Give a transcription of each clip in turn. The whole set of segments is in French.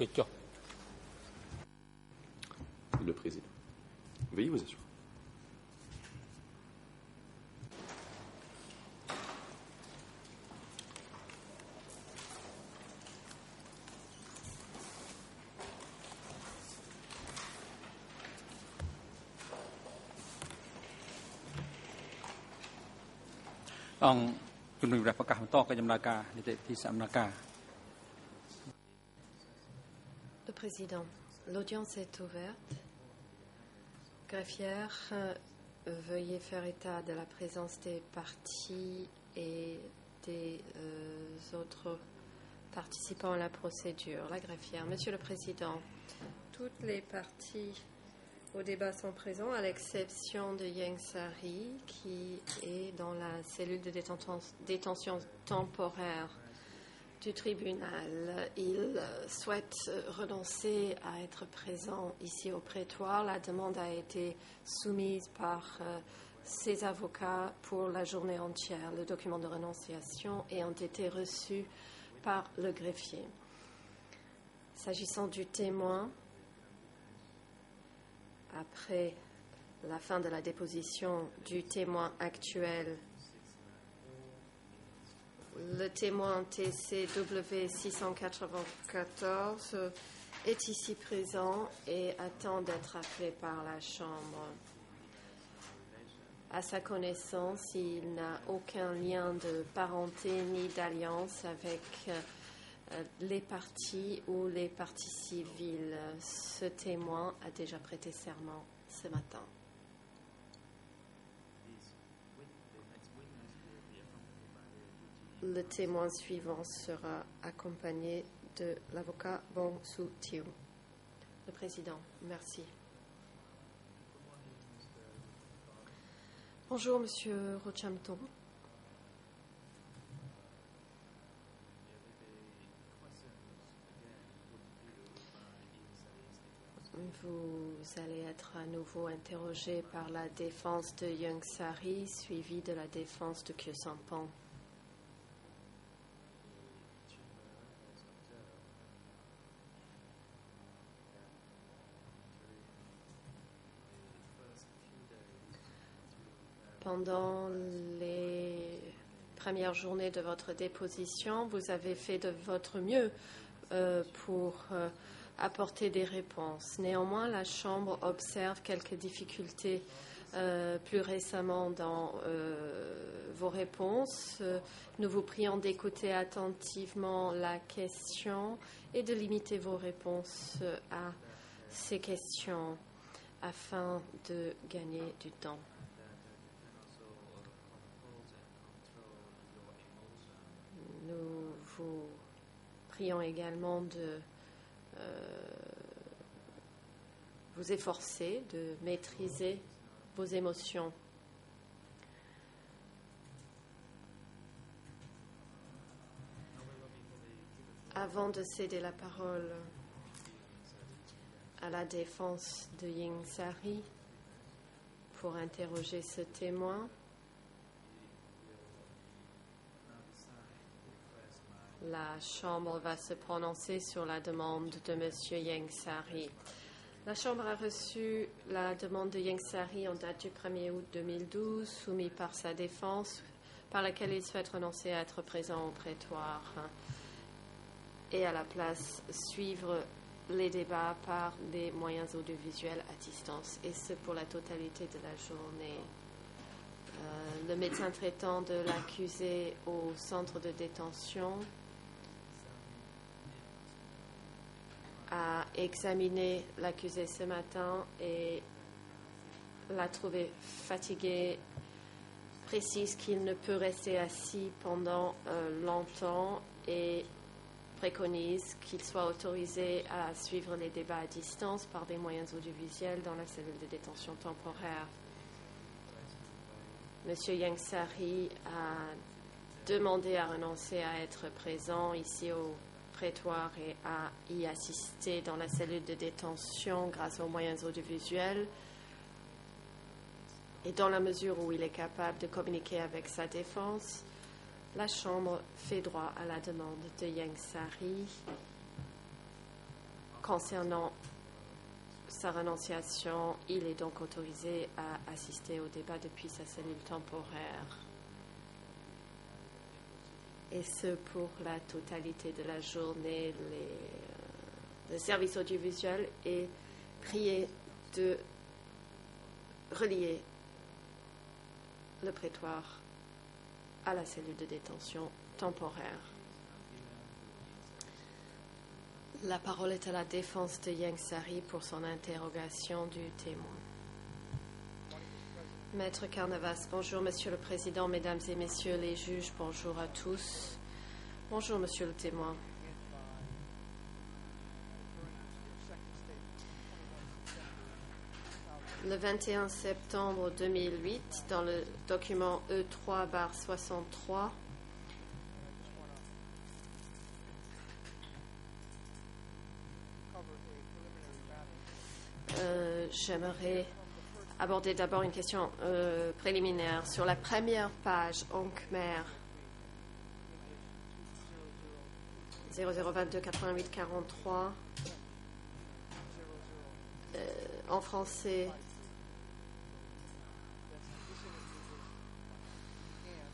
좋겠죠. Le président. Veuillez vous asseoir. Le président, l'audience est ouverte. Greffière, veuillez faire état de la présence des parties et des autres participants à la procédure. La greffière, Monsieur le Président, toutes les parties au débat sont présents, à l'exception de Yang Sari, qui est dans la cellule de détention temporaire du tribunal. Il souhaite renoncer à être présent ici au prétoire. La demande a été soumise par ses avocats pour la journée entière. Le document de renonciation ayant été reçu par le greffier. S'agissant du témoin, après la fin de la déposition du témoin actuel, le témoin TCW 694 est ici présent et attend d'être appelé par la Chambre. À sa connaissance, il n'a aucun lien de parenté ni d'alliance avec les parties ou les parties civiles. Ce témoin a déjà prêté serment ce matin. Le témoin suivant sera accompagné de l'avocat Bong Soo-Tiu. Le président, merci. Bonjour, Monsieur Rochamton. Vous allez être à nouveau interrogé par la défense de Yang Sari, suivie de la défense de Khieu Samphan. Pendant les premières journées de votre déposition, vous avez fait de votre mieux pour apporter des réponses. Néanmoins, la Chambre observe quelques difficultés plus récemment dans vos réponses. Nous vous prions d'écouter attentivement la question et de limiter vos réponses à ces questions afin de gagner du temps. Nous vous prions également de vous efforcer de maîtriser vos émotions. Avant de céder la parole à la défense de Yang Sari pour interroger ce témoin, la Chambre va se prononcer sur la demande de M. Yang Sari. La Chambre a reçu la demande de Yang Sari en date du 1er août 2012, soumise par sa défense, par laquelle il souhaite renoncer à être présent au prétoire et à la place suivre les débats par des moyens audiovisuels à distance, et ce pour la totalité de la journée. Le médecin traitant de l'accusé au centre de détention a examiné l'accusé ce matin et l'a trouvé fatigué, précise qu'il ne peut rester assis pendant longtemps et préconise qu'il soit autorisé à suivre les débats à distance par des moyens audiovisuels dans la cellule de détention temporaire. Monsieur Yang Sari a demandé à renoncer à être présent ici au prétoire et à y assister dans la cellule de détention grâce aux moyens audiovisuels. Et dans la mesure où il est capable de communiquer avec sa défense, la Chambre fait droit à la demande de Yang Sari concernant sa renonciation, il est donc autorisé à assister au débat depuis sa cellule temporaire. Et ce, pour la totalité de la journée. Le service audiovisuel est prié de relier le prétoire à la cellule de détention temporaire. La parole est à la défense de Yang Sari pour son interrogation du témoin. Maître Carnavas, bonjour Monsieur le Président, Mesdames et Messieurs les juges, bonjour à tous. Bonjour Monsieur le témoin. Le 21 septembre 2008, dans le document E3/63, j'aimerais aborder d'abord une question préliminaire. Sur la première page, en Khmer, 0022 88 43, en français,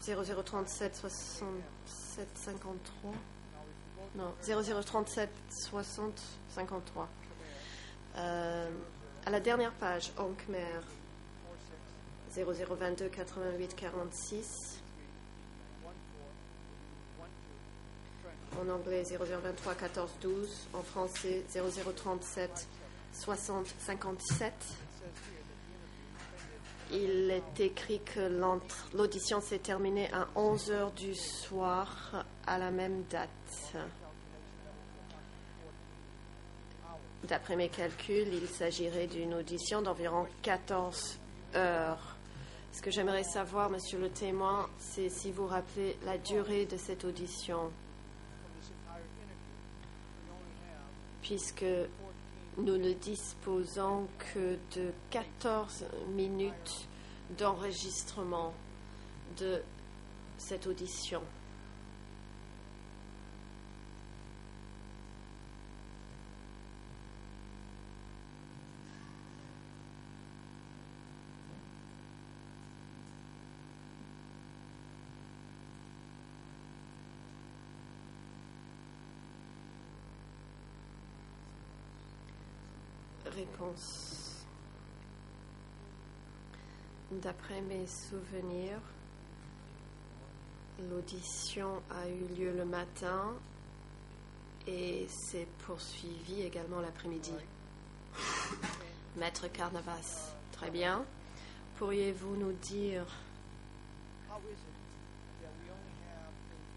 0037 67 53, non, 0037 60 53. À la dernière page, en Khmer, 0022 88 46. En anglais, 0023 14 12. En français, 0037 60 57. Il est écrit que l'audition s'est terminée à 11h du soir à la même date. D'après mes calculs, il s'agirait d'une audition d'environ 14 heures. Ce que j'aimerais savoir, Monsieur le témoin, c'est si vous rappelez la durée de cette audition, puisque nous ne disposons que de 14 minutes d'enregistrement de cette audition. Réponse. D'après mes souvenirs, l'audition a eu lieu le matin et s'est poursuivie également l'après-midi. Maître Carnavas, très bien. Pourriez-vous nous dire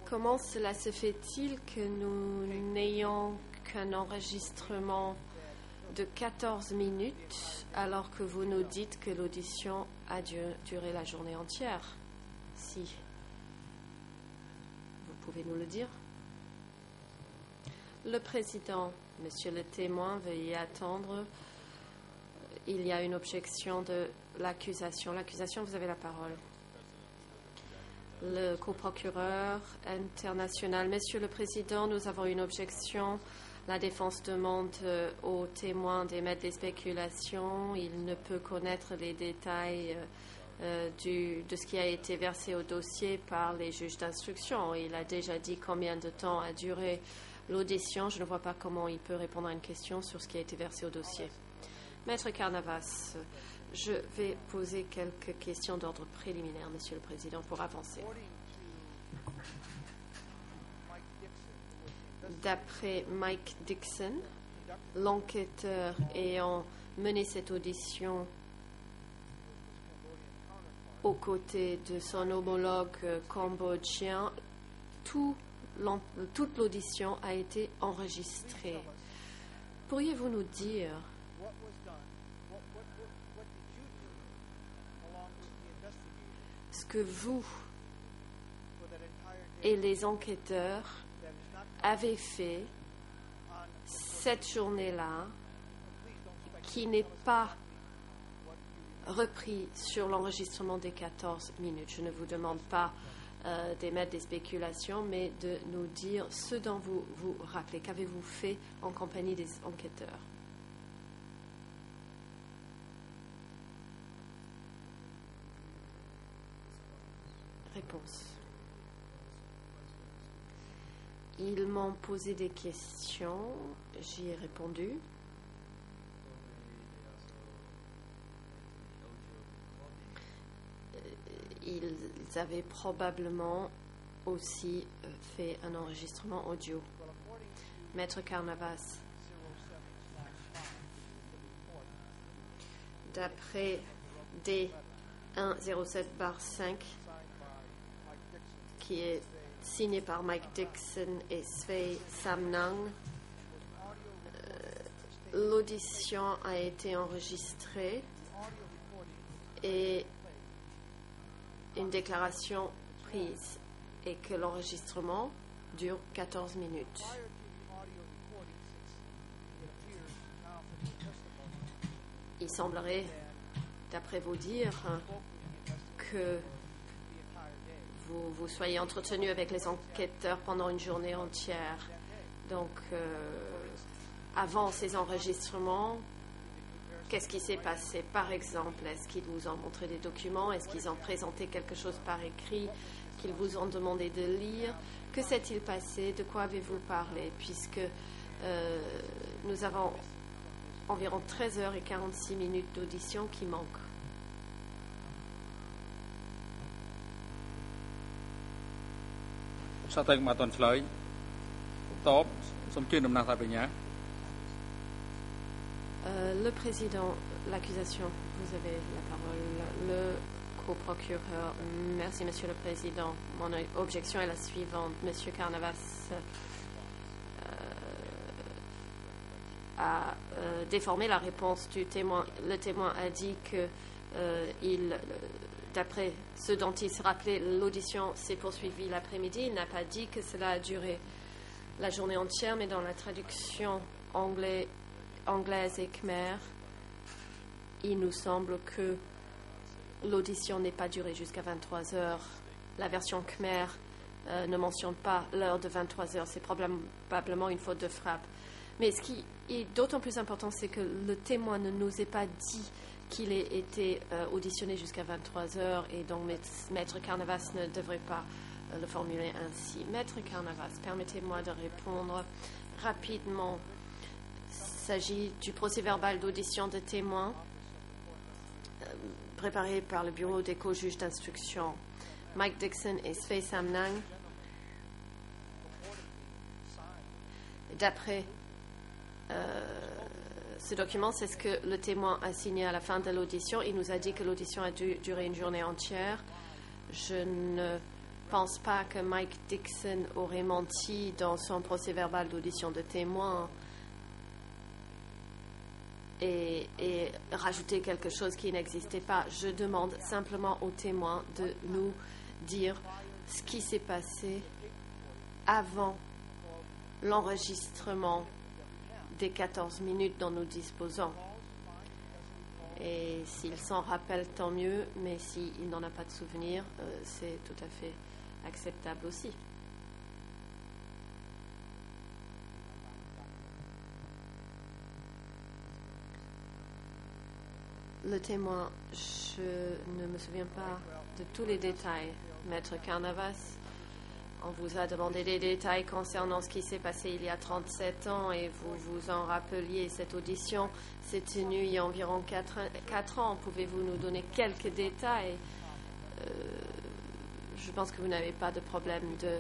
comment cela se fait-il que nous n'ayons qu'un enregistrement de 14 minutes, alors que vous nous dites que l'audition a duré la journée entière? Si vous pouvez nous le dire. Le président, Monsieur le témoin, veuillez attendre. Il y a une objection de l'accusation. L'accusation, vous avez la parole. Le coprocureur international, Monsieur le président, nous avons une objection. La défense demande au témoin d'émettre des spéculations. Il ne peut connaître les détails de ce qui a été versé au dossier par les juges d'instruction. Il a déjà dit combien de temps a duré l'audition. Je ne vois pas comment il peut répondre à une question sur ce qui a été versé au dossier. Maître Carnavas, je vais poser quelques questions d'ordre préliminaire, Monsieur le Président, pour avancer. D'après Mike Dixon, l'enquêteur ayant mené cette audition aux côtés de son homologue cambodgien, toute l'audition a été enregistrée. Pourriez-vous nous dire ce que vous et les enquêteurs avez fait cette journée-là, qui n'est pas repris sur l'enregistrement des 14 minutes? Je ne vous demande pas d'émettre des spéculations, mais de nous dire ce dont vous vous rappelez. Qu'avez-vous fait en compagnie des enquêteurs? Réponse. Ils m'ont posé des questions, j'y ai répondu. Ils avaient probablement aussi fait un enregistrement audio. Maître Carnavas, d'après D107/5, qui est signé par Mike Dixon et Svei Samnang, l'audition a été enregistrée et une déclaration prise, et que l'enregistrement dure 14 minutes. Il semblerait, d'après vos dires, que vous soyez entretenu avec les enquêteurs pendant une journée entière. Donc, avant ces enregistrements, qu'est-ce qui s'est passé? Par exemple, est-ce qu'ils vous ont montré des documents? Est-ce qu'ils ont présenté quelque chose par écrit qu'ils vous ont demandé de lire? Que s'est-il passé? De quoi avez-vous parlé? Puisque nous avons environ 13h46 d'audition qui manquent. Le président, l'accusation, vous avez la parole. Le co-procureur, merci Monsieur le Président. Mon objection est la suivante. Monsieur Carnavas a déformé la réponse du témoin. Le témoin a dit que d'après ce dont il se rappelait, l'audition s'est poursuivie l'après-midi. Il n'a pas dit que cela a duré la journée entière, mais dans la traduction anglaise et khmer, il nous semble que l'audition n'est pas durée jusqu'à 23 heures. La version khmer ne mentionne pas l'heure de 23 heures. C'est probablement une faute de frappe. Mais ce qui est d'autant plus important, c'est que le témoin ne nous ait pas dit qu'il ait été auditionné jusqu'à 23 heures, et donc Maître Carnavas ne devrait pas le formuler ainsi. Maître Carnavas, permettez-moi de répondre rapidement. Il s'agit du procès-verbal d'audition de témoins préparé par le bureau des co-juges d'instruction. Mike Dixon et Svei Samnang. D'après ce document, c'est ce que le témoin a signé à la fin de l'audition. Il nous a dit que l'audition a dû durer une journée entière. Je ne pense pas que Mike Dixon aurait menti dans son procès-verbal d'audition de témoin et rajouter quelque chose qui n'existait pas. Je demande simplement aux témoins de nous dire ce qui s'est passé avant l'enregistrement des 14 minutes dont nous disposons. Et s'il s'en rappelle, tant mieux, mais s'il n'en a pas de souvenir, c'est tout à fait acceptable aussi. Le témoin, je ne me souviens pas de tous les détails. Maître Carnavas, on vous a demandé des détails concernant ce qui s'est passé il y a 37 ans et vous vous en rappeliez. Cette audition s'est tenue il y a environ 4 ans. Pouvez-vous nous donner quelques détails? Je pense que vous n'avez pas de problème de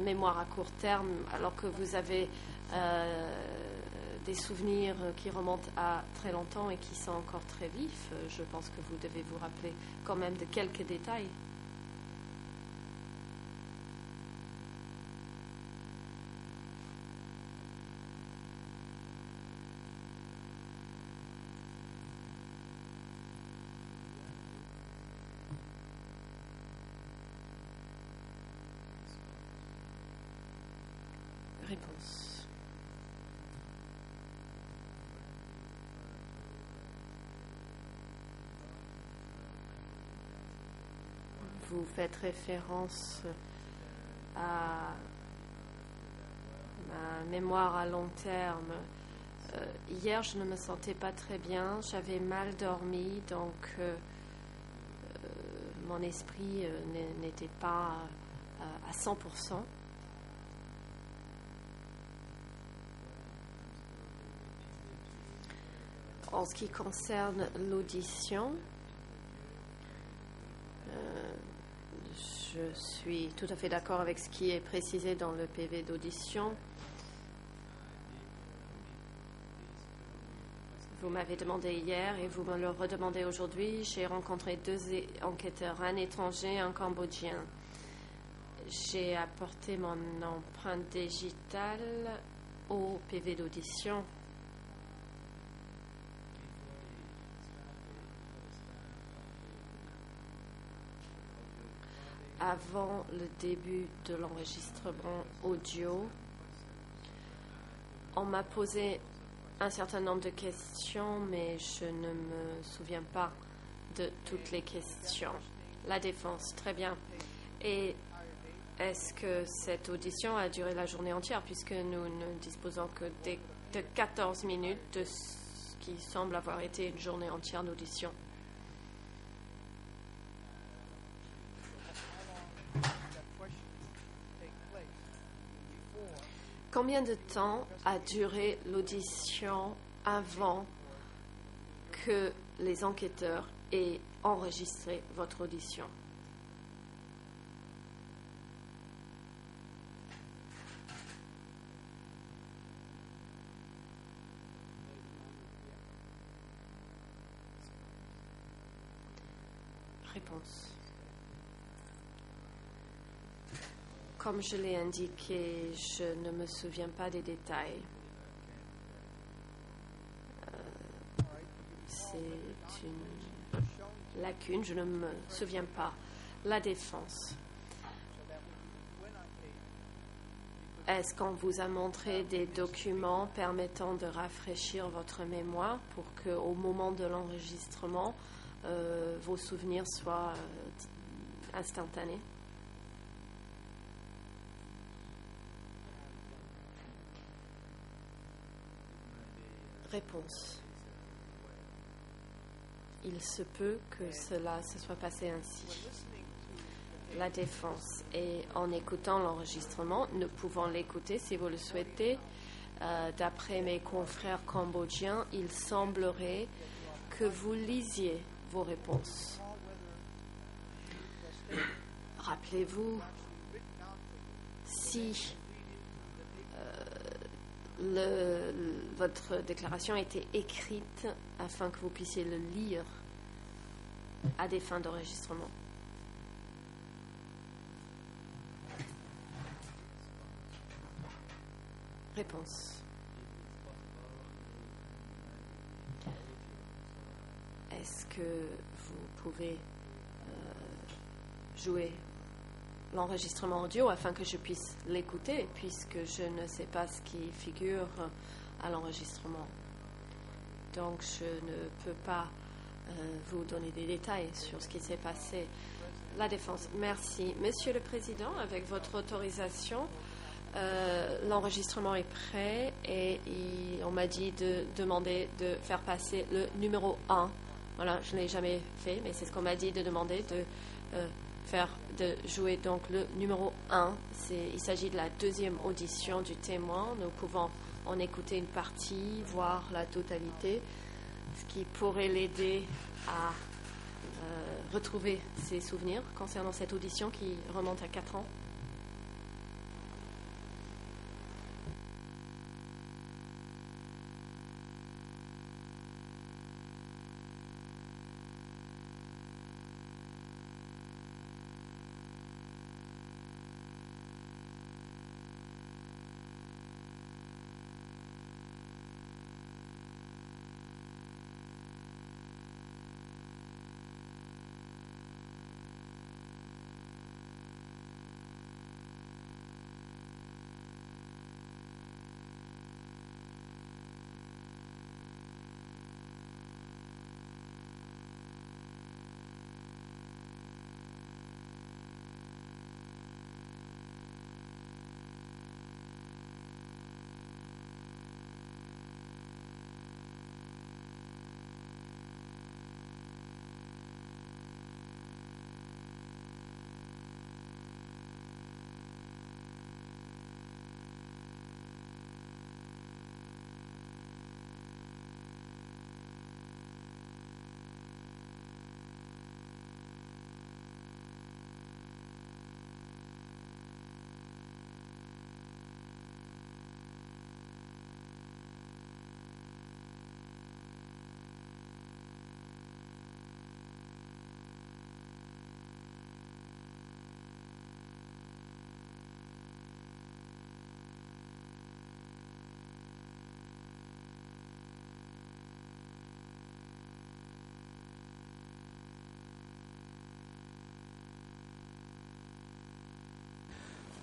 mémoire à court terme, alors que vous avez des souvenirs qui remontent à très longtemps et qui sont encore très vifs. Je pense que vous devez vous rappeler quand même de quelques détails. Réponse. vous faites référence à ma mémoire à long terme. Hier, je ne me sentais pas très bien, j'avais mal dormi, donc mon esprit n'était pas à 100%. En ce qui concerne l'audition, je suis tout à fait d'accord avec ce qui est précisé dans le PV d'audition. Vous m'avez demandé hier et vous me le redemandez aujourd'hui. J'ai rencontré 2 enquêteurs, un étranger et un Cambodgien. J'ai apporté mon empreinte digitale au PV d'audition. Avant le début de l'enregistrement audio, on m'a posé un certain nombre de questions, mais je ne me souviens pas de toutes les questions. La défense, très bien. Et est-ce que cette audition a duré la journée entière, puisque nous ne disposons que de 14 minutes de ce qui semble avoir été une journée entière d'audition? Combien de temps a duré l'audition avant que les enquêteurs aient enregistré votre audition? Réponse. Comme je l'ai indiqué, je ne me souviens pas des détails. C'est une lacune, je ne me souviens pas. La défense. Est-ce qu'on vous a montré des documents permettant de rafraîchir votre mémoire pour qu'au moment de l'enregistrement, vos souvenirs soient instantanés? Réponse. Il se peut que cela se soit passé ainsi. La défense. Et en écoutant l'enregistrement, nous pouvons l'écouter si vous le souhaitez. D'après mes confrères cambodgiens, il semblerait que vous lisiez vos réponses. Rappelez-vous, si votre déclaration était écrite afin que vous puissiez le lire à des fins d'enregistrement. Réponse. Est-ce que vous pouvez jouer l'enregistrement audio afin que je puisse l'écouter, puisque je ne sais pas ce qui figure à l'enregistrement. Donc je ne peux pas vous donner des détails sur ce qui s'est passé. La défense. Merci. Monsieur le Président, avec votre autorisation, l'enregistrement est prêt et on m'a dit de demander de faire passer le numéro 1. Voilà, je ne l'ai jamais fait, mais c'est ce qu'on m'a dit de demander de jouer donc le numéro 1. Il s'agit de la deuxième audition du témoin. Nous pouvons en écouter une partie, voir la totalité, ce qui pourrait l'aider à retrouver ses souvenirs concernant cette audition qui remonte à 4 ans.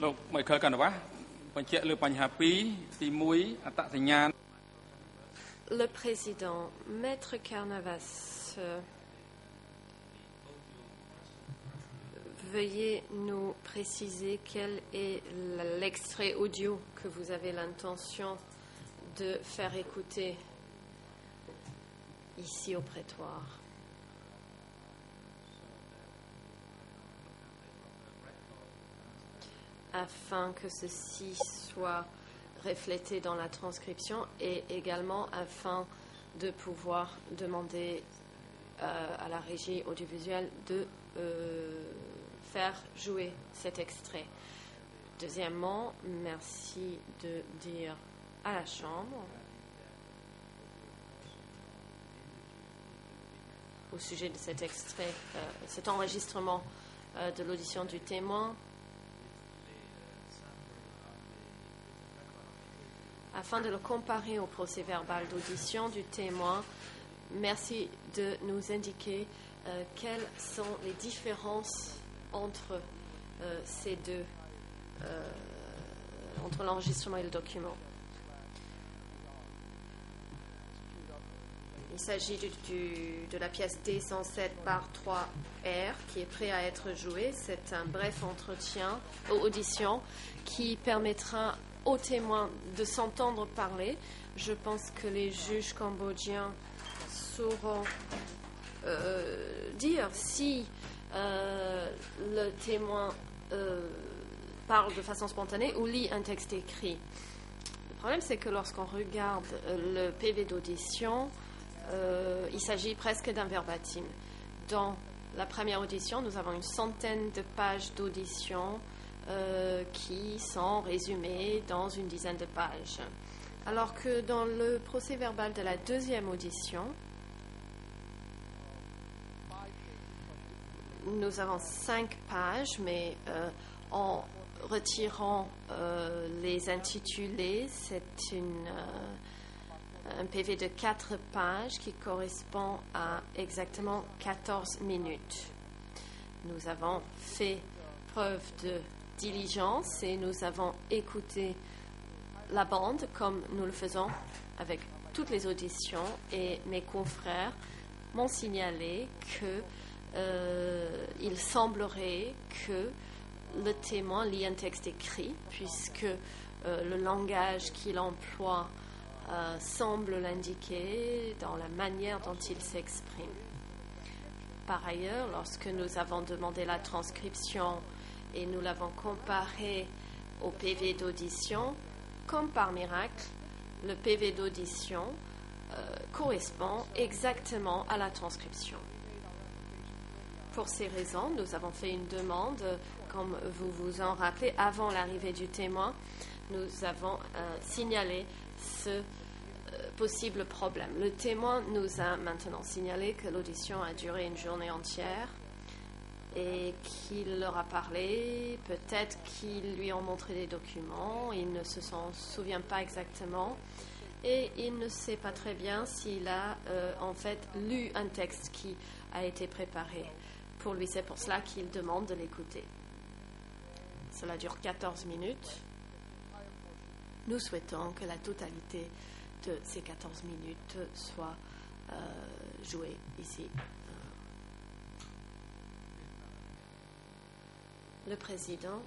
លោក Michael Canavas បញ្ជាក់លើបញ្ហាពីរទី1អត្តសញ្ញាណ Le président, Maître Carnavas, veuillez nous préciser quel est l'extrait audio que vous avez l'intention de faire écouter ici au prétoire. Afin que ceci soit reflété dans la transcription et également afin de pouvoir demander à la régie audiovisuelle de faire jouer cet extrait. Deuxièmement, merci de dire à la Chambre au sujet de cet extrait, cet enregistrement de l'audition du témoin, afin de le comparer au procès-verbal d'audition du témoin. Merci de nous indiquer quelles sont les différences entre ces deux, entre l'enregistrement et le document. Il s'agit de la pièce D107/3R qui est prêt à être jouée. C'est un bref audition qui permettra aux témoins de s'entendre parler. Je pense que les juges cambodgiens sauront dire si le témoin parle de façon spontanée ou lit un texte écrit. Le problème, c'est que lorsqu'on regarde le PV d'audition, il s'agit presque d'un verbatim. Dans la première audition, nous avons une centaine de pages d'audition qui sont résumées dans une dizaine de pages. Alors que dans le procès-verbal de la deuxième audition, nous avons 5 pages, mais en retirant les intitulés, c'est un PV de 4 pages qui correspond à exactement 14 minutes. Nous avons fait preuve de diligence et nous avons écouté la bande comme nous le faisons avec toutes les auditions, et mes confrères m'ont signalé qu'il semblerait que le témoin lit un texte écrit puisque le langage qu'il emploie semble l'indiquer dans la manière dont il s'exprime. Par ailleurs, lorsque nous avons demandé la transcription et nous l'avons comparé au PV d'audition, comme par miracle, le PV d'audition correspond exactement à la transcription. Pour ces raisons, nous avons fait une demande, comme vous vous en rappelez, avant l'arrivée du témoin, nous avons signalé ce possible problème. Le témoin nous a maintenant signalé que l'audition a duré une journée entière et qu'il leur a parlé, peut-être qu'ils lui ont montré des documents, il ne se souvient pas exactement et il ne sait pas très bien s'il a en fait lu un texte qui a été préparé pour lui. C'est pour cela qu'il demande de l'écouter. Cela dure 14 minutes. Nous souhaitons que la totalité de ces 14 minutes soit jouée ici. Le président,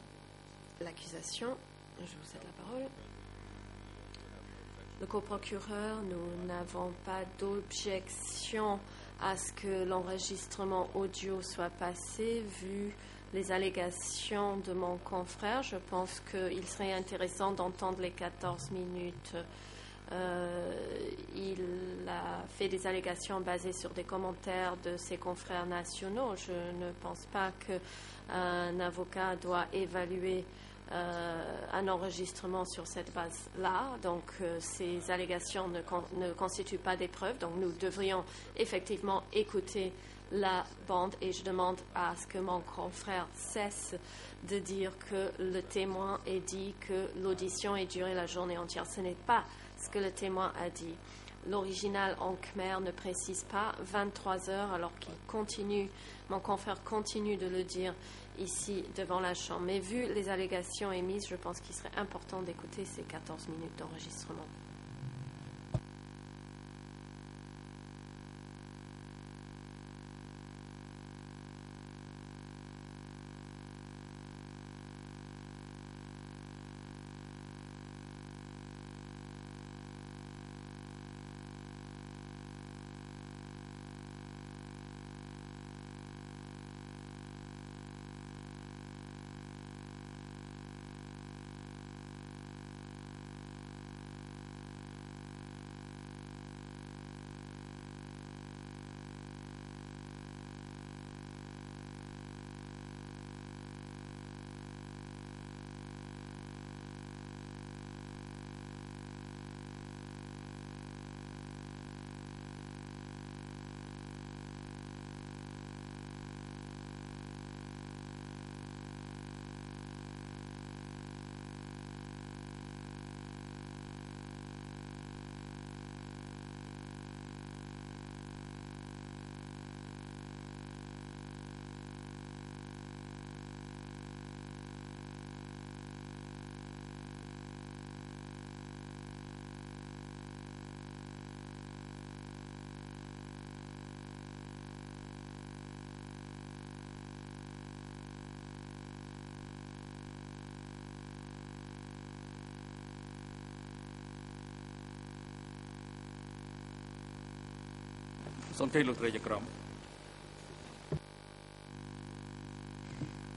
l'accusation, je vous cède la parole. Le coprocureur, nous n'avons pas d'objection à ce que l'enregistrement audio soit passé, vu les allégations de mon confrère. Je pense qu'il serait intéressant d'entendre les 14 minutes. Il a fait des allégations basées sur des commentaires de ses confrères nationaux. Je ne pense pas qu'un avocat doit évaluer un enregistrement sur cette base-là. Donc, ces allégations ne constituent pas des preuves. Donc, nous devrions effectivement écouter la bande et je demande à ce que mon confrère cesse de dire que le témoin ait dit que l'audition ait duré la journée entière. Ce n'est pas ce que le témoin a dit. l'original en khmer ne précise pas 23 heures, alors qu'il continue, mon confrère continue de le dire ici devant la Chambre. Mais vu les allégations émises, je pense qu'il serait important d'écouter ces 14 minutes d'enregistrement.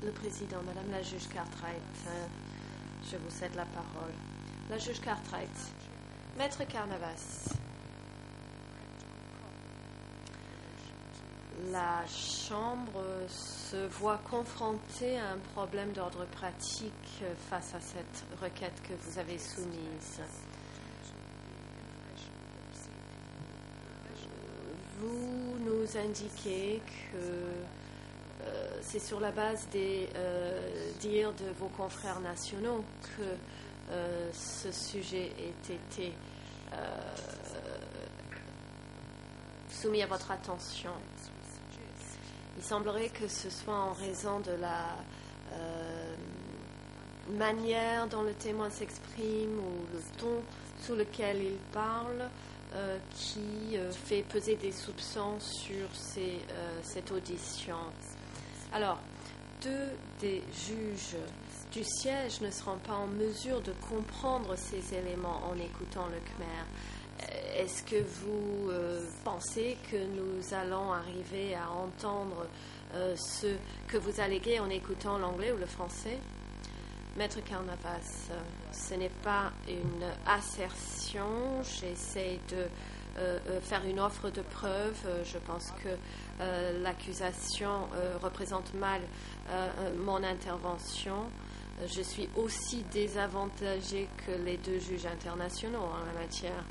Le président, Madame la juge Cartwright, je vous cède la parole. La juge Cartwright, Maître Carnavas, la Chambre se voit confrontée à un problème d'ordre pratique face à cette requête que vous avez soumise. Vous nous indiquez que c'est sur la base des dires de vos confrères nationaux que ce sujet ait été soumis à votre attention. Il semblerait que ce soit en raison de la manière dont le témoin s'exprime ou le ton sous lequel il parle qui fait peser des soupçons sur cette audition. Alors, 2 des juges du siège ne seront pas en mesure de comprendre ces éléments en écoutant le khmer. Est-ce que vous pensez que nous allons arriver à entendre ce que vous alléguez en écoutant l'anglais ou le français? Maître Carnavas, ce n'est pas une assertion. J'essaie de faire une offre de preuve. Je pense que l'accusation représente mal mon intervention. Je suis aussi désavantagée que les 2 juges internationaux en la matière.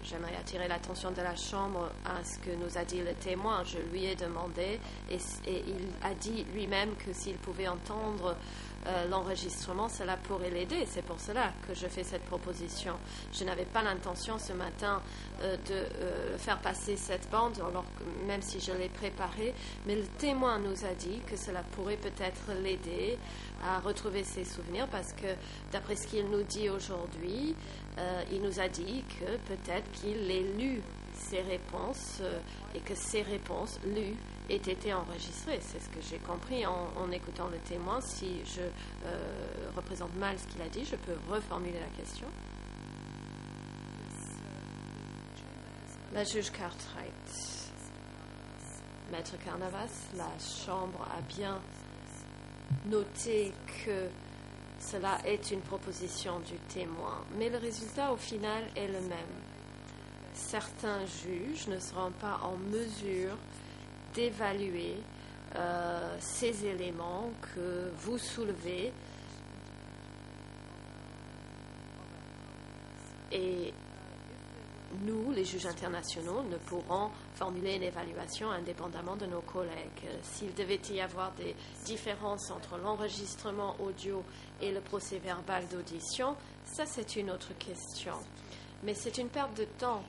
J'aimerais attirer l'attention de la Chambre à ce que nous a dit le témoin. Je lui ai demandé et il a dit lui-même que s'il pouvait entendre l'enregistrement, cela pourrait l'aider. C'est pour cela que je fais cette proposition. Je n'avais pas l'intention ce matin de faire passer cette bande, alors que, même si je l'ai préparée, mais le témoin nous a dit que cela pourrait peut-être l'aider à retrouver ses souvenirs parce que, d'après ce qu'il nous dit aujourd'hui, il nous a dit que peut-être qu'il ait lu ses réponses et que ces réponses lues aient été enregistrées. C'est ce que j'ai compris en écoutant le témoin. Si je représente mal ce qu'il a dit, je peux reformuler la question. La juge Cartwright, Maître Carnavas, la Chambre a bien noté que cela est une proposition du témoin, mais le résultat au final est le même. Certains juges ne seront pas en mesure d'évaluer ces éléments que vous soulevez et nous, les juges internationaux, ne pourrons formuler une évaluation indépendamment de nos collègues. S'il devait y avoir des différences entre l'enregistrement audio et le procès-verbal d'audition, ça c'est une autre question. Mais c'est une perte de temps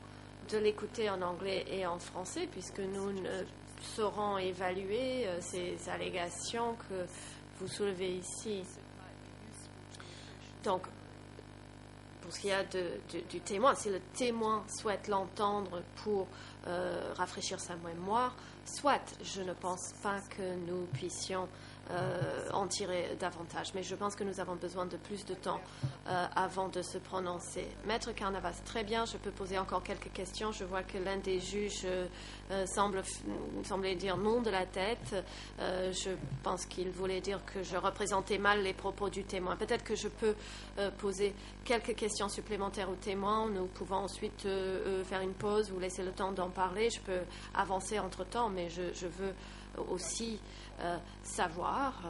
de l'écouter en anglais et en français, puisque nous ne saurons évaluer ces allégations que vous soulevez ici. Donc, pour ce qui est du témoin, si le témoin souhaite l'entendre pour rafraîchir sa mémoire, soit je ne pense pas que nous puissions en tirer davantage, mais je pense que nous avons besoin de plus de temps avant de se prononcer. Maître Carnavas, très bien, je peux poser encore quelques questions. Je vois que l'un des juges semblait dire non de la tête. Je pense qu'il voulait dire que je représentais mal les propos du témoin. Peut-être que je peux poser quelques questions supplémentaires au témoin. Nous pouvons ensuite faire une pause, vous laisser le temps d'en parler. Je peux avancer entre-temps, mais je veux aussi savoir,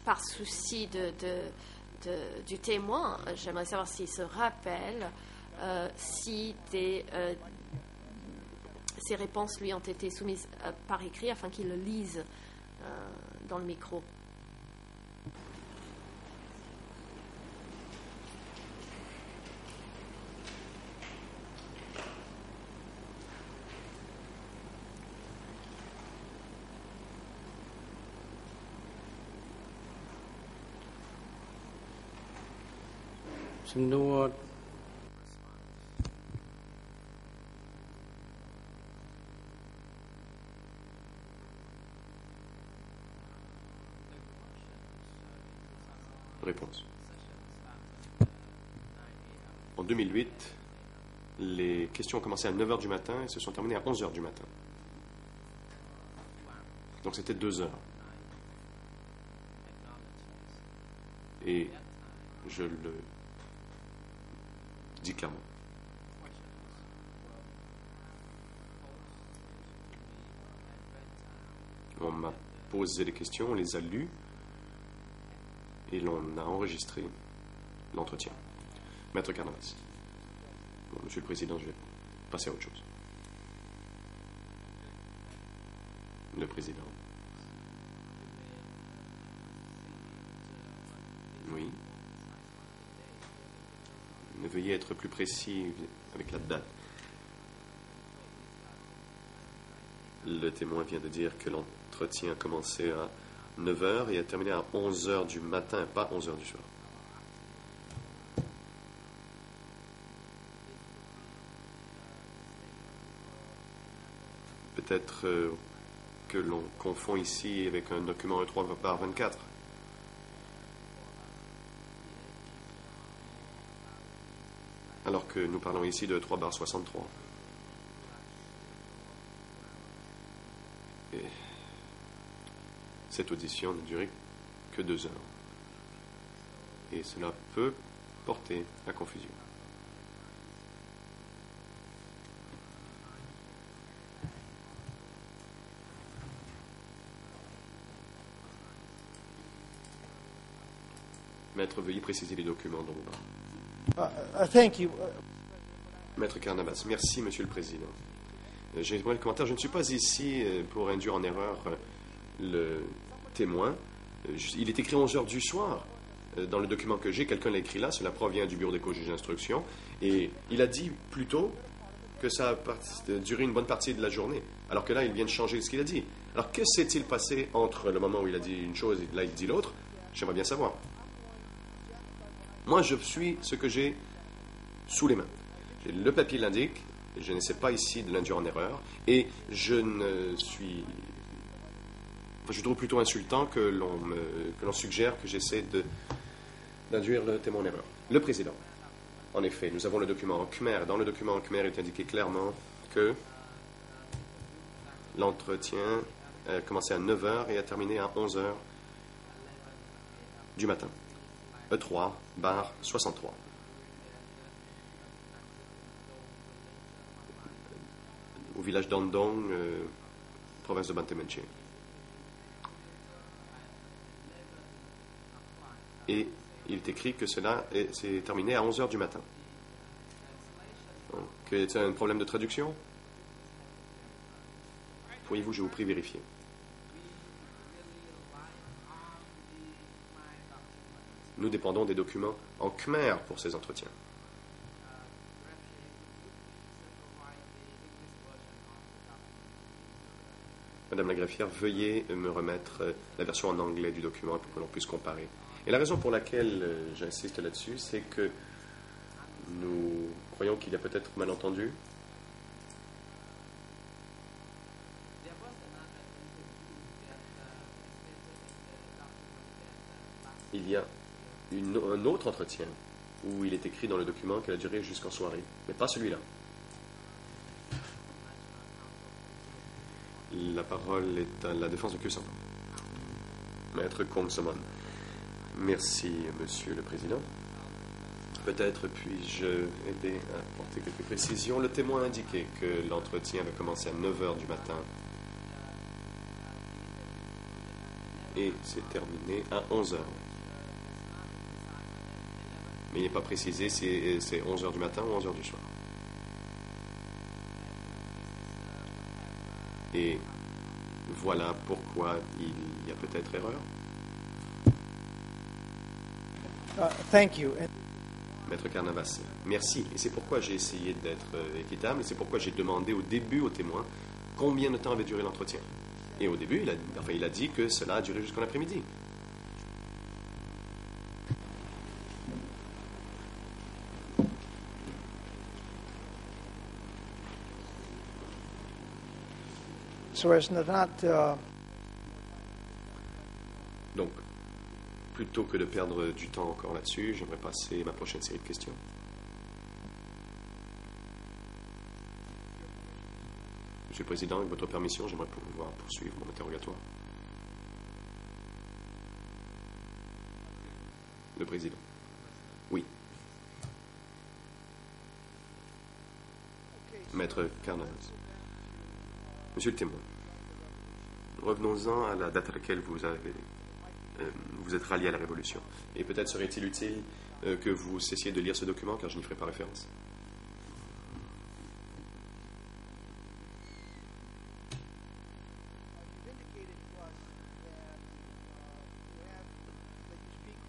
par souci du témoin, j'aimerais savoir s'il se rappelle si ces réponses lui ont été soumises par écrit afin qu'il le lise dans le micro. Réponse. En 2008, les questions ont commencé à 9 h du matin et se sont terminées à 11 h du matin. Donc c'était 2 heures. Et je le dis clairement. On m'a posé les questions, on les a lues et l'on a enregistré l'entretien. Maître Carnavas. Bon, Monsieur le Président, je vais passer à autre chose. Le Président. Oui. Veuillez être plus précis avec la date. Le témoin vient de dire que l'entretien a commencé à 9 h et a terminé à 11 h du matin, pas 11 h du soir. Peut-être que l'on confond ici avec un document E3/24. Alors que nous parlons ici de 3/63. Et cette audition n'a duré que 2 heures. Et cela peut porter à confusion. Maître, veuillez préciser les documents dont vous parlez. Thank you. Maître Carnavas, merci, Monsieur le Président. J'ai le commentaire. Je ne suis pas ici pour induire en erreur le témoin. Il est écrit 11 h du soir dans le document que j'ai. Quelqu'un l'a écrit là. Cela provient du bureau des co-juges d'instruction. Et il a dit plutôt que ça a duré une bonne partie de la journée. Alors que là, il vient de changer ce qu'il a dit. Alors, que s'est-il passé entre le moment où il a dit une chose et là, il dit l'autre? J'aimerais bien savoir. Moi, je suis ce que j'ai sous les mains. Le papier l'indique, je n'essaie pas ici de l'induire en erreur, et je trouve plutôt insultant que l'on suggère que j'essaie d'induire le témoin en erreur. Le Président. En effet, nous avons le document en Khmer. Dans le document en Khmer, il est indiqué clairement que l'entretien a commencé à 9 h et a terminé à 11 h du matin. E3/63. Au village d'Andong, province de Bantemenche. Et il est écrit que cela s'est terminé à 11 h du matin. C'est un problème de traduction? Pourriez-vous, je vous prie, vérifier? Nous dépendons des documents en khmer pour ces entretiens. Madame la greffière, veuillez me remettre la version en anglais du document pour que l'on puisse comparer. Et la raison pour laquelle j'insiste là-dessus, c'est que nous croyons qu'il y a peut-être malentendu. Il y a un autre entretien où il est écrit dans le document qu'elle a duré jusqu'en soirée, mais pas celui-là. La parole est à la défense de Q100. Maître Kong-Samon. Merci, Monsieur le Président. Peut-être puis-je aider à apporter quelques précisions. Le témoin a indiqué que l'entretien avait commencé à 9 h du matin et s'est terminé à 11 h. Mais il n'est pas précisé si c'est 11 h du matin ou 11 h du soir. Et voilà pourquoi il y a peut-être erreur. Thank you. Maître Carnavas, merci. Et c'est pourquoi j'ai essayé d'être équitable, et c'est pourquoi j'ai demandé au début au témoin combien de temps avait duré l'entretien. Et au début, il a dit que cela a duré jusqu'en après-midi. So as not, Donc, plutôt que de perdre du temps encore là-dessus, j'aimerais passer à ma prochaine série de questions. Monsieur le Président, avec votre permission, j'aimerais pouvoir poursuivre mon interrogatoire. Le Président. Oui. Maître Carnavas. Monsieur le témoin, revenons-en à la date à laquelle vous êtes rallié à la Révolution. Et peut-être serait-il utile que vous cessiez de lire ce document, car je n'y ferai pas référence.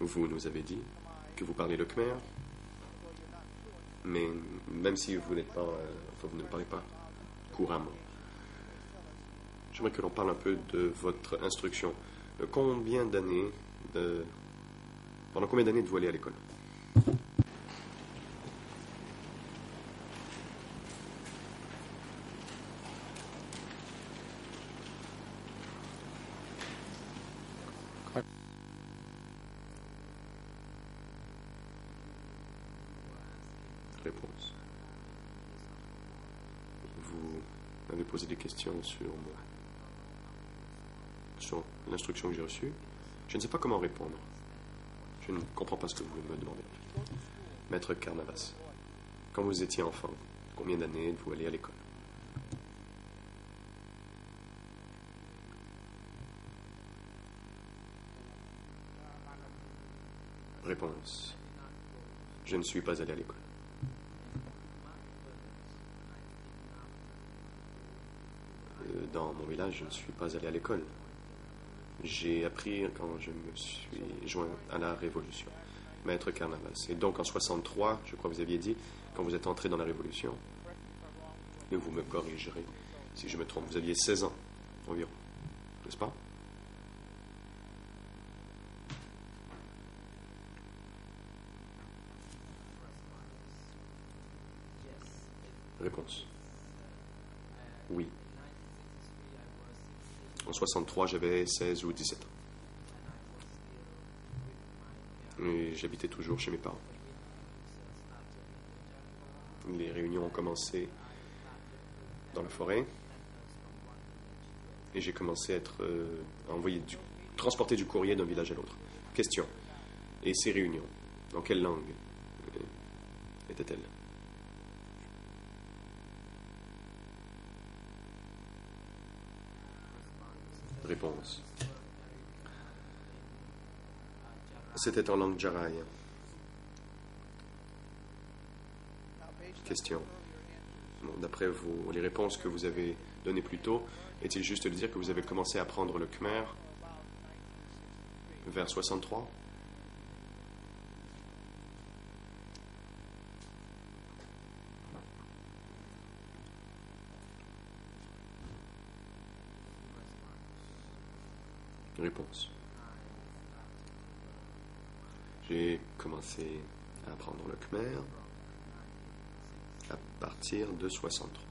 Vous nous avez dit que vous parlez le khmer, mais même si vous n'êtes pas, vous ne parlez pas couramment. J'aimerais que l'on parle un peu de votre instruction. Pendant combien d'années êtes-vous allé à l'école? Réponse. Vous m'avez posé des questions sur l'instruction que j'ai reçue. Je ne sais pas comment répondre. Je ne comprends pas ce que vous me demandez. Maître Carnavas, quand vous étiez enfant, combien d'années êtes-vous allé à l'école? Réponse. Je ne suis pas allé à l'école. Dans mon village, je ne suis pas allé à l'école. J'ai appris quand je me suis joint à la Révolution. Maître Carnavas. Et donc en 63, je crois que vous aviez dit, quand vous êtes entré dans la Révolution, et vous me corrigerez si je me trompe, vous aviez 16 ans environ, n'est-ce pas? Réponse. Oui. En 63, j'avais 16 ou 17 ans. Et j'habitais toujours chez mes parents. Les réunions ont commencé dans la forêt. Et j'ai commencé à être transporter du courrier d'un village à l'autre. Question. Et ces réunions, dans quelle langue étaient-elles? Réponse. C'était en langue jaraï. Question. Bon, d'après les réponses que vous avez données plus tôt, est-il juste de dire que vous avez commencé à apprendre le Khmer vers 63? Réponse. J'ai commencé à apprendre le Khmer à partir de 63.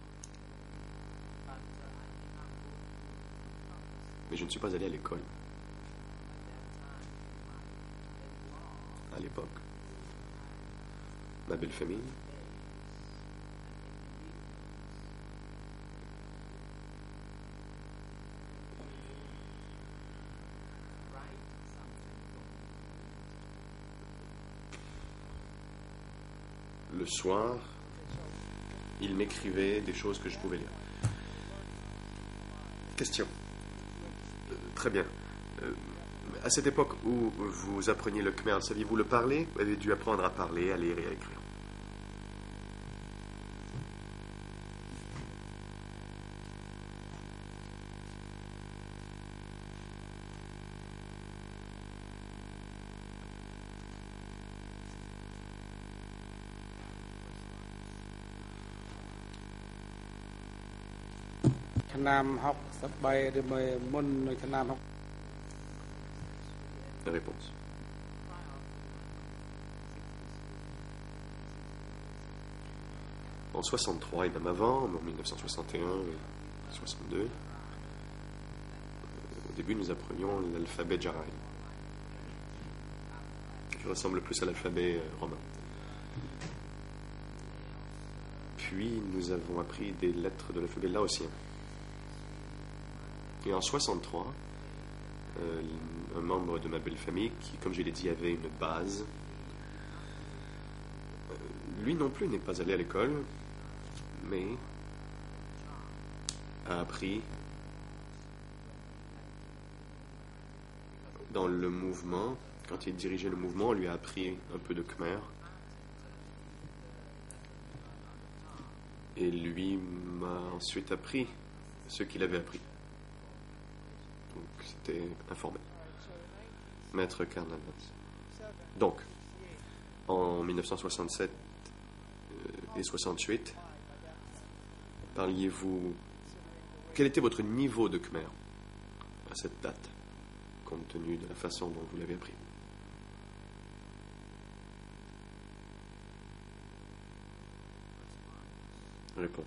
Mais je ne suis pas allé à l'école. À l'époque. Ma belle famille. Le soir, il m'écrivait des choses que je pouvais lire. Question. Très bien. À cette époque où vous appreniez le Khmer, saviez-vous le parler? Vous avez dû apprendre à parler, à lire et à écrire. Réponse. En 63 et même avant, en 1961 et 62, au début nous apprenions l'alphabet Jaraï, qui ressemble plus à l'alphabet romain. Puis nous avons appris des lettres de l'alphabet laotien. Et en 63, un membre de ma belle famille, qui, comme je l'ai dit, avait une base, lui non plus n'est pas allé à l'école, mais a appris dans le mouvement. Quand il dirigeait le mouvement, on lui a appris un peu de Khmer. Et lui m'a ensuite appris ce qu'il avait appris. Donc c'était informel. Maître Carnavas. Donc, en 1967 et 68, parliez-vous... Quel était votre niveau de Khmer à cette date, compte tenu de la façon dont vous l'avez appris? Réponse.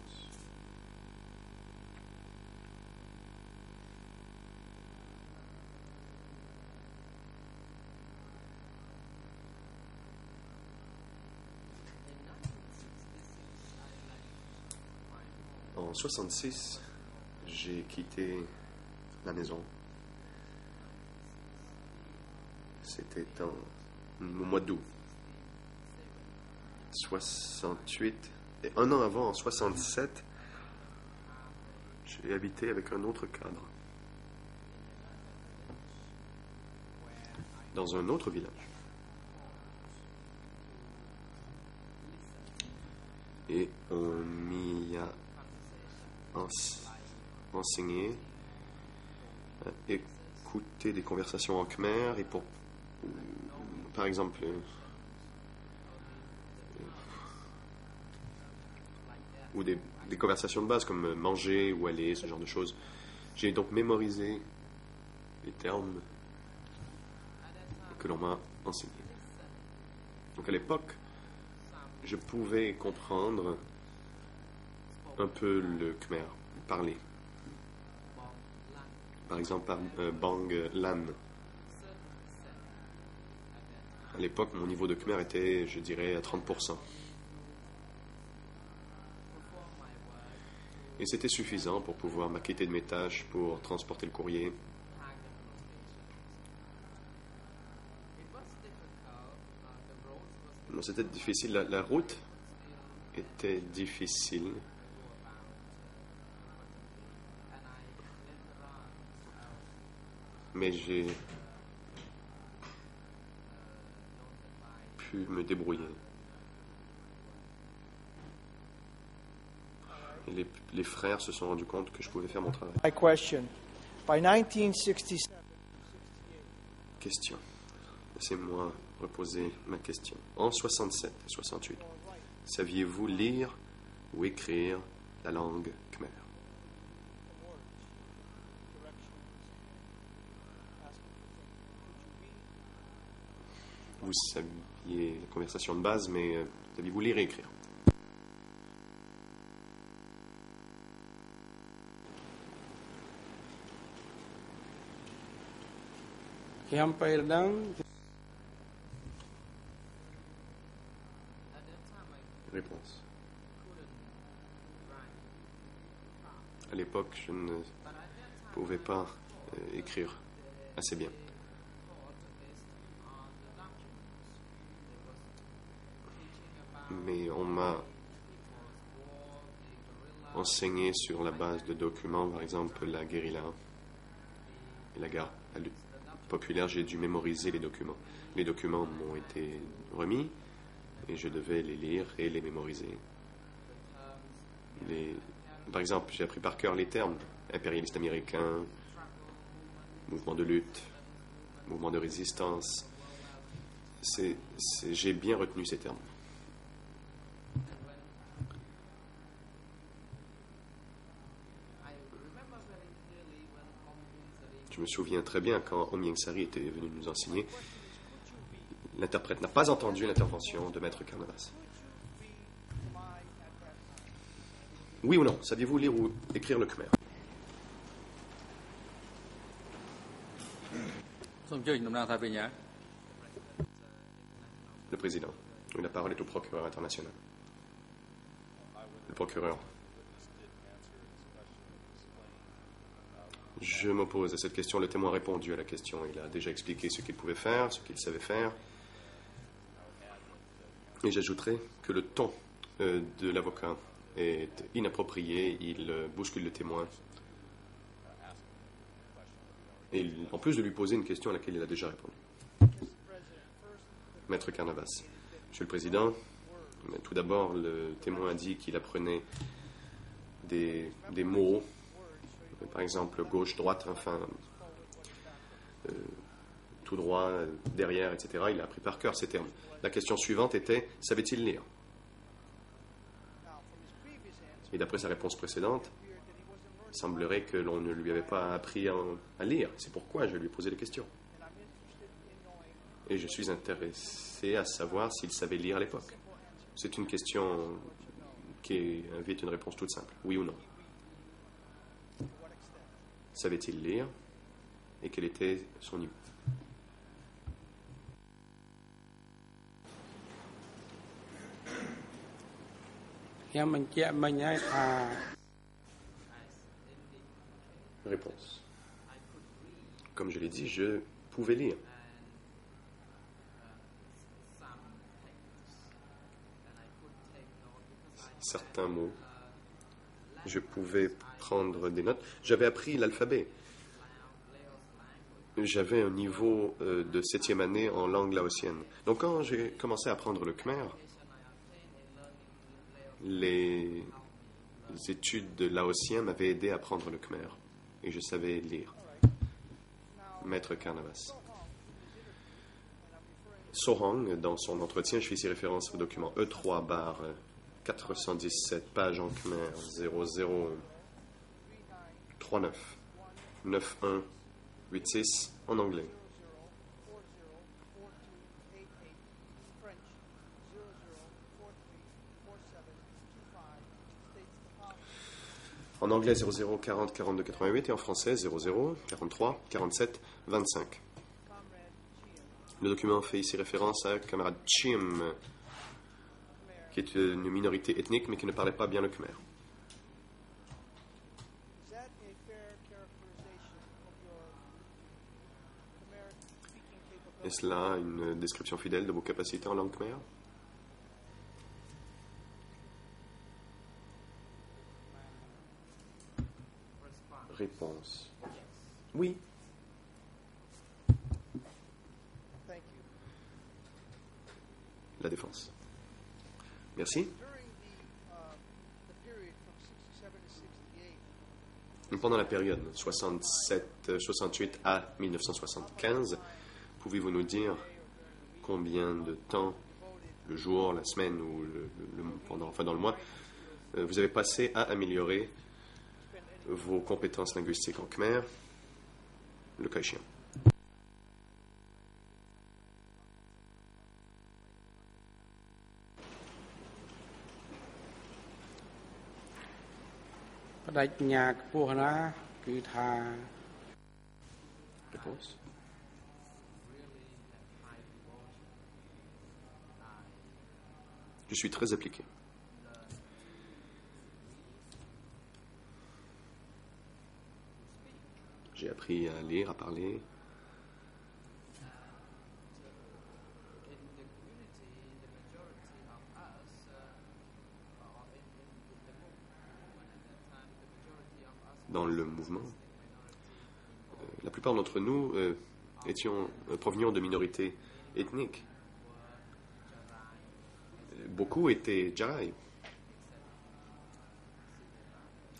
En 66, j'ai quitté la maison. C'était au mois d'août 68. Et un an avant, en 67, j'ai habité avec un autre cadre dans un autre village. Et on m'y a enseigné à écouter des conversations en khmer et par exemple, ou des conversations de base comme manger ou aller, ce genre de choses. J'ai donc mémorisé les termes que l'on m'a enseignés. Donc à l'époque, je pouvais comprendre un peu le khmer, parler. Par exemple, par Bang Lan. À l'époque, mon niveau de khmer était, je dirais, à 30%. Et c'était suffisant pour pouvoir m'acquitter de mes tâches, pour transporter le courrier. C'était difficile. La route était difficile. Mais j'ai pu me débrouiller. les frères se sont rendus compte que je pouvais faire mon travail. My question. By 1967, Question. Laissez-moi reposer ma question. En 67 et 68, saviez-vous lire ou écrire la langue khmer? Vous saviez la conversation de base, mais saviez-vous lire et écrire? Réponse. À l'époque, je ne pouvais pas écrire assez bien. Mais on m'a enseigné sur la base de documents, par exemple la guérilla et la lutte populaire. J'ai dû mémoriser les documents. Les documents m'ont été remis et je devais les lire et les mémoriser. Par exemple, j'ai appris par cœur les termes: impérialiste américain, mouvement de lutte, mouvement de résistance. J'ai bien retenu ces termes. Je me souviens très bien quand Aung Myeng Sari était venu nous enseigner. L'interprète n'a pas entendu l'intervention de Maître Carnavas. Oui ou non, saviez-vous lire ou écrire le khmer? Le président. La parole est au procureur international. Le procureur. Je m'oppose à cette question. Le témoin a répondu à la question. Il a déjà expliqué ce qu'il pouvait faire, ce qu'il savait faire. Et j'ajouterai que le ton de l'avocat est inapproprié. Il bouscule le témoin. Et en plus de lui poser une question à laquelle il a déjà répondu. Maître Carnavas. Monsieur le Président, tout d'abord, le témoin a dit qu'il apprenait des mots, par exemple gauche, droite, enfin, tout droit, derrière, etc. Il a appris par cœur ces termes. La question suivante était: savait-il lire? Et d'après sa réponse précédente, il semblerait que l'on ne lui avait pas appris à lire. C'est pourquoi je lui ai posé des questions. Et je suis intéressé à savoir s'il savait lire à l'époque. C'est une question qui invite une réponse toute simple. Oui ou non? Savait-il lire? Et quel était son niveau? Réponse. Comme je l'ai dit, je pouvais lire. Certains mots. Je pouvais prendre des notes. J'avais appris l'alphabet. J'avais un niveau de 7e année en langue laotienne. Donc quand j'ai commencé à apprendre le khmer, les études de laotien m'avaient aidé à apprendre le khmer. Et je savais lire. Maître Carnavas. Sohang, dans son entretien, je fais ici référence au document E3 bar 417, page en khmer 0039 9186 en anglais. En anglais 00 40 42 88 et en français 00 43 47 25. Le document fait ici référence à camarade Chim, qui est une minorité ethnique mais qui ne parlait pas bien le khmer. Est-ce là une description fidèle de vos capacités en langue khmer? Réponse. Oui. La défense. Merci. Pendant la période 67-68 à 1975, pouvez-vous nous dire combien de temps, le jour, la semaine ou dans le mois, vous avez passé à améliorer vos compétences linguistiques en khmer, le cas échéant? Réponse. Je suis très appliqué. J'ai appris à lire, à parler. Dans le mouvement, la plupart d'entre nous provenions de minorités ethniques. Beaucoup étaient Jarai,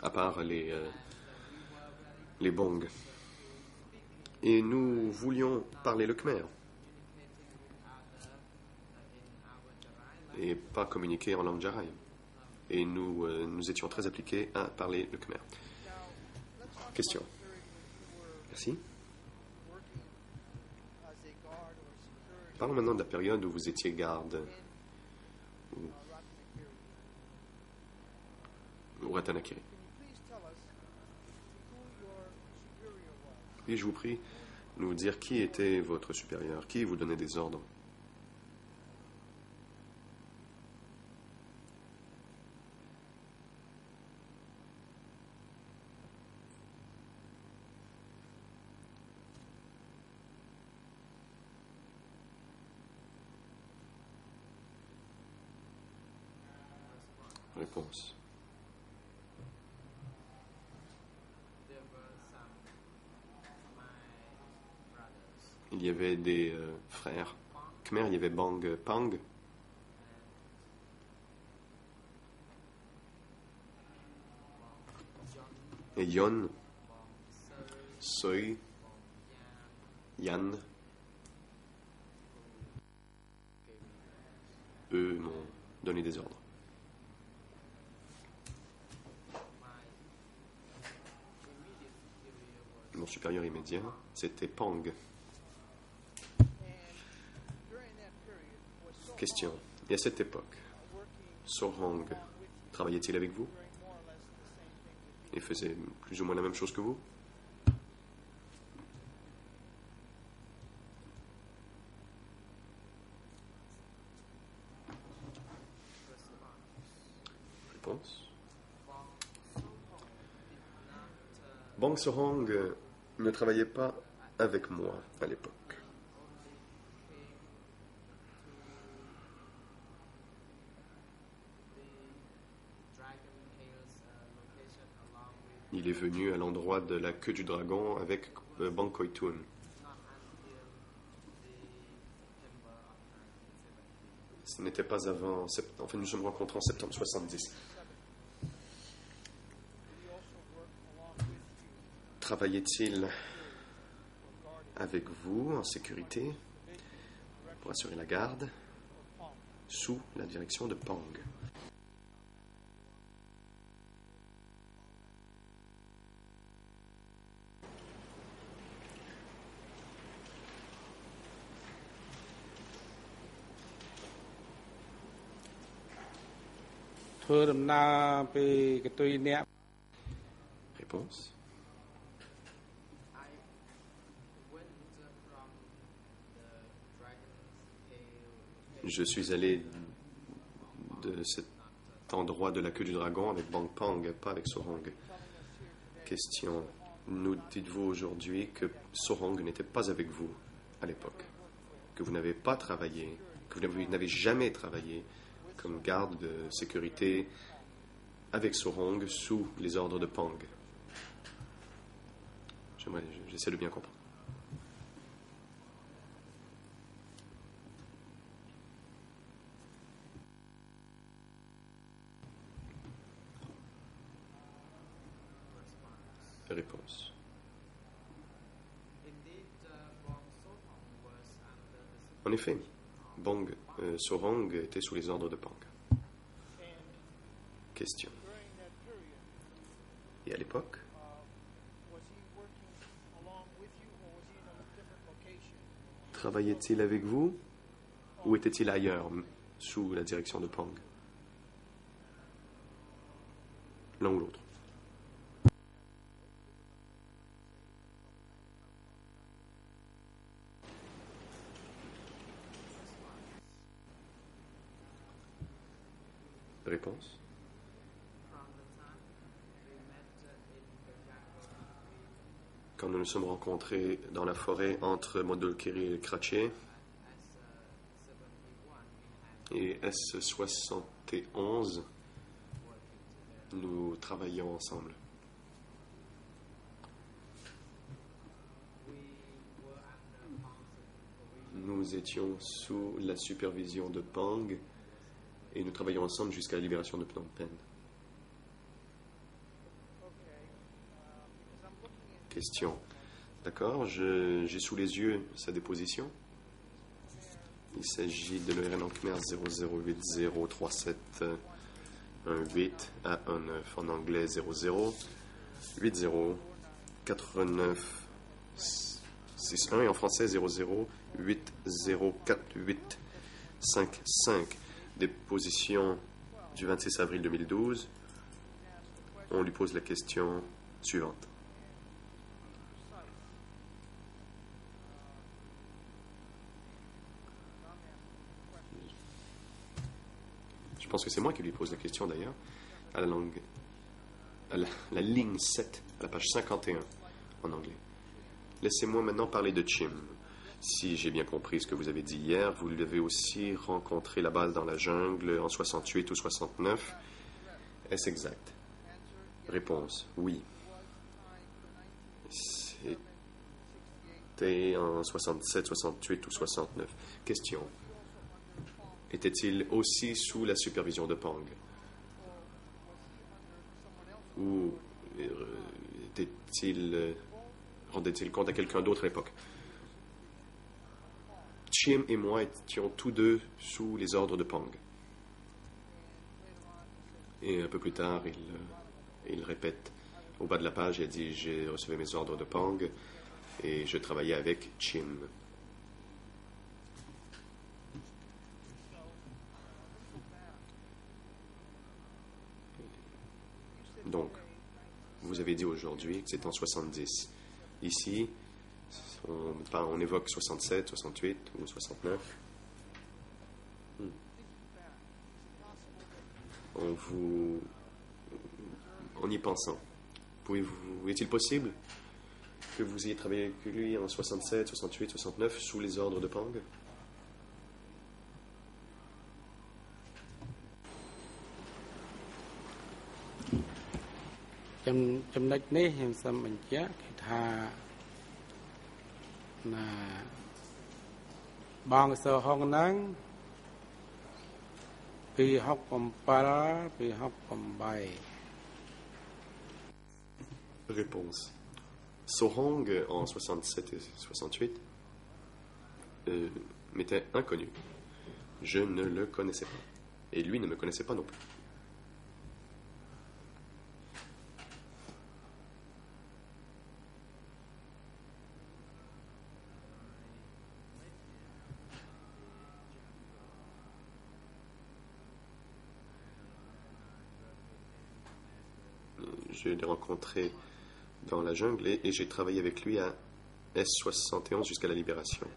à part les Bong. Et nous voulions parler le khmer et pas communiquer en langue Jarai. Et nous étions très appliqués à parler le khmer. Question. Merci. Parlons maintenant de la période où vous étiez garde ou Ratanakiri. Puis je vous prie de nous dire qui était votre supérieur, qui vous donnait des ordres. Réponse. Il y avait des frères khmer, il y avait Bang Pang. Et Yon, Soi, Yan. Eux m'ont donné des ordres. Mon supérieur immédiat, c'était Pang. Question. Et à cette époque, Sohang travaillait-il avec vous? Et faisait plus ou moins la même chose que vous? Réponse. Bang Sohang ne travaillait pas avec moi à l'époque. Il est venu à l'endroit de la queue du dragon avec Bang Koitun. Ce n'était pas avant... Enfin, nous sommes rencontrés en septembre 70. Travaillait-il avec vous en sécurité pour assurer la garde sous la direction de Pang? Réponse. Je suis allé de cet endroit de la queue du dragon avec Bang Pang, pas avec Sohang. Question. Nous dites-vous aujourd'hui que Sohang n'était pas avec vous à l'époque, que vous n'avez pas travaillé, que vous n'avez jamais travaillé comme garde de sécurité avec Sohang sous les ordres de Pang? J'essaie de bien comprendre. Réponse. En effet, Bong Sorong était sous les ordres de Pang. Question. Et à l'époque, travaillait-il avec vous ou était-il ailleurs, sous la direction de Pang? L'un ou l'autre. Réponse. Quand nous nous sommes rencontrés dans la forêt entre Modolkiri et Kratché et S71, nous travaillions ensemble. Nous étions sous la supervision de Pang et nous travaillions ensemble jusqu'à la libération de Phnom Penh. Question. D'accord, j'ai sous les yeux sa déposition. Il s'agit de l'ERN en Khmer 00803718 à 19 en anglais 00804961 et en français 00804855. Déposition du 26 avril 2012. On lui pose la question suivante. Je pense que c'est moi qui lui pose la question d'ailleurs, à la ligne 7, à la page 51 en anglais. Laissez-moi maintenant parler de Chim. Si j'ai bien compris ce que vous avez dit hier, vous l'avez aussi rencontré là-bas dans la jungle en 68 ou 69. Est-ce exact? Réponse, oui. C'était en 67, 68 ou 69. Question. Était-il aussi sous la supervision de Pang? Ou rendait-il compte à quelqu'un d'autre à l'époque? Chim et moi étions tous deux sous les ordres de Pang. Et un peu plus tard, il répète au bas de la page, il a dit « J'ai reçu mes ordres de Pang et je travaillais avec Chim ». Donc, vous avez dit aujourd'hui que c'est en 70. Ici, on évoque 67, 68 ou 69. En y pensant, est-il possible que vous ayez travaillé avec lui en 67, 68, 69 sous les ordres de Pang?ចំណុចនេះខ្ញុំសូមបញ្ជាក់គឺថាណាបងសូហុងហ្នឹងពី67ពី68 Réponse. Sohong en 67 et 68 m'était inconnu. Je ne le connaissais pas. Et lui ne me connaissait pas non plus. Je l'ai rencontré dans la jungle et j'ai travaillé avec lui à S71 jusqu'à la libération.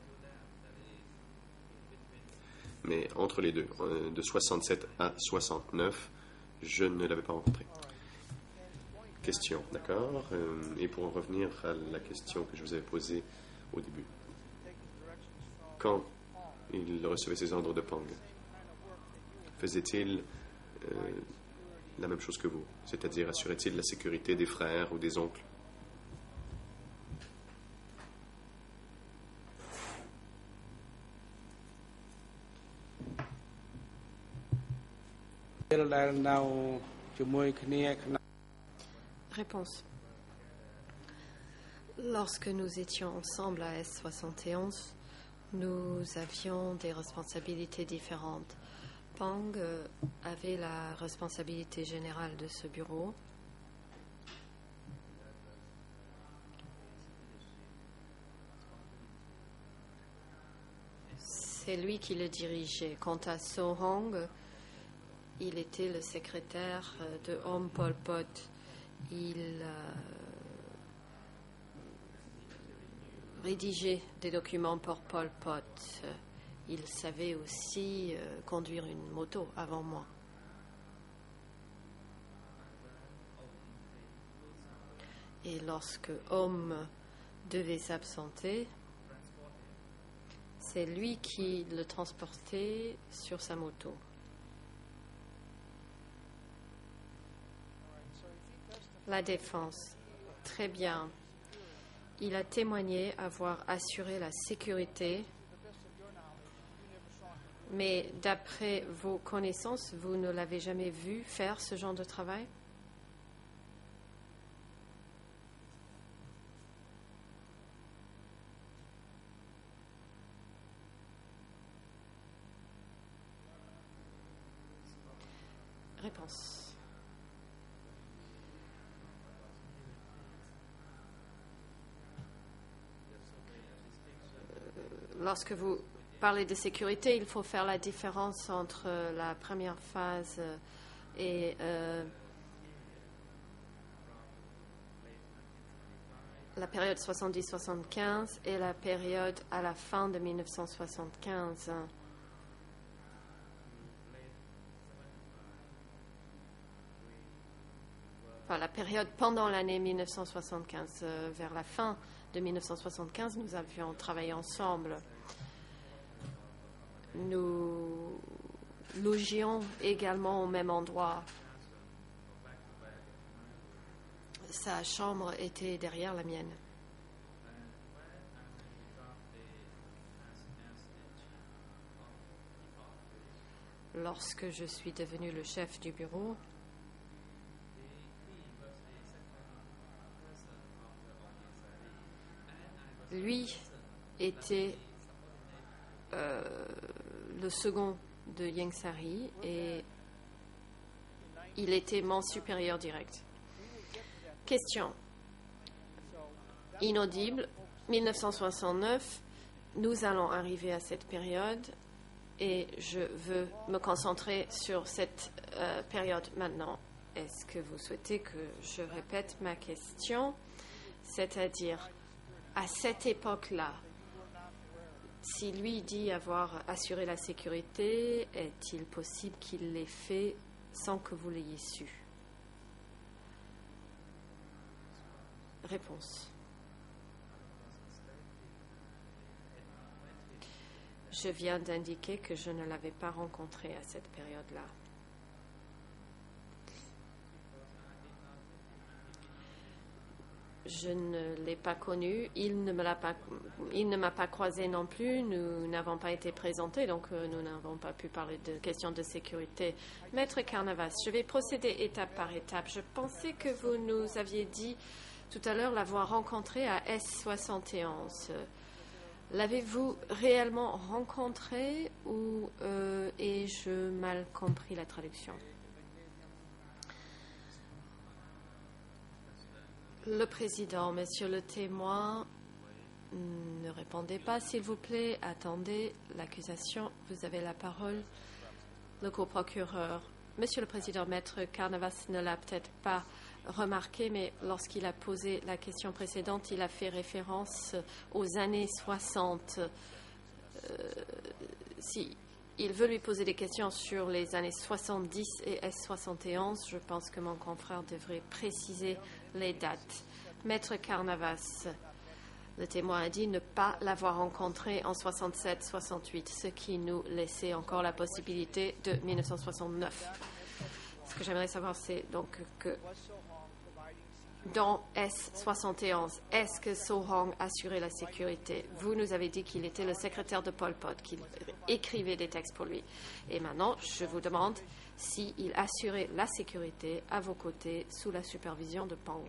Mais entre les deux, de 67 à 69, je ne l'avais pas rencontré. Question, d'accord. Et pour en revenir à la question que je vous avais posée au début. Quand il recevait ses ordres de Pang, faisait-il la même chose que vous? C'est-à-dire, assurait-il la sécurité des frères ou des oncles? Réponse. Lorsque nous étions ensemble à S71, nous avions des responsabilités différentes. Pang avait la responsabilité générale de ce bureau. C'est lui qui le dirigeait. Quant à So Hong, il était le secrétaire de Om Pol Pot. Il rédigeait des documents pour Pol Pot. Il savait aussi conduire une moto avant moi. Et lorsque Om devait s'absenter, c'est lui qui le transportait sur sa moto. La défense. Très bien. Il a témoigné avoir assuré la sécurité, mais d'après vos connaissances, vous ne l'avez jamais vu faire ce genre de travail? Réponse. Lorsque vous parlez de sécurité, il faut faire la différence entre la première phase et la période 70-75 et la période à la fin de 1975. Enfin, la période pendant l'année 1975, vers la fin de 1975, nous avions travaillé ensemble. Nous logions également au même endroit. Sa chambre était derrière la mienne. Lorsque je suis devenu le chef du bureau, lui était le second de Ieng Sary et il était mon supérieur direct. Question. Inaudible. 1969, nous allons arriver à cette période et je veux me concentrer sur cette période maintenant. Est-ce que vous souhaitez que je répète ma question? C'est-à-dire, à cette époque-là, si lui dit avoir assuré la sécurité, est-il possible qu'il l'ait fait sans que vous l'ayez su? Réponse. Je viens d'indiquer que je ne l'avais pas rencontré à cette période-là. Je ne l'ai pas connu, il ne m'a pas croisé non plus, nous n'avons pas été présentés, donc nous n'avons pas pu parler de questions de sécurité. Maître Carnavas, je vais procéder étape par étape. Je pensais que vous nous aviez dit tout à l'heure l'avoir rencontré à S71. L'avez-vous réellement rencontré ou ai-je mal compris la traduction? Le président, monsieur le témoin, ne répondez pas, s'il vous plaît. Attendez l'accusation. Vous avez la parole. Le coprocureur. Monsieur le président, maître Carnavas ne l'a peut-être pas remarqué, mais lorsqu'il a posé la question précédente, il a fait référence aux années 60. Si il veut lui poser des questions sur les années 70 et S71, je pense que mon confrère devrait préciser les dates. Maître Carnavas, le témoin a dit ne pas l'avoir rencontré en 67-68, ce qui nous laissait encore la possibilité de 1969. Ce que j'aimerais savoir, c'est donc que dans S71, est-ce que So Hong assurait la sécurité? Vous nous avez dit qu'il était le secrétaire de Pol Pot, qu'il écrivait des textes pour lui. Et maintenant, je vous demande s'il assurait la sécurité à vos côtés sous la supervision de Pang.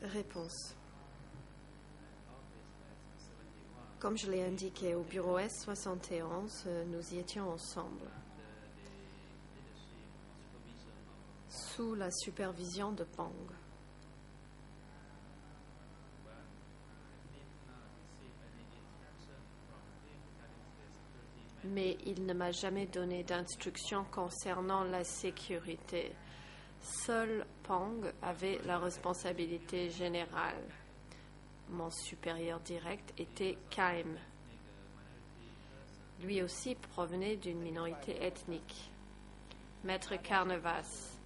Réponse. Comme je l'ai indiqué au bureau S71, nous y étions ensemble, sous la supervision de Pang. Mais il ne m'a jamais donné d'instructions concernant la sécurité. Seul Pang avait la responsabilité générale. Mon supérieur direct était Kaim. Lui aussi provenait d'une minorité ethnique. Maître Carnevas,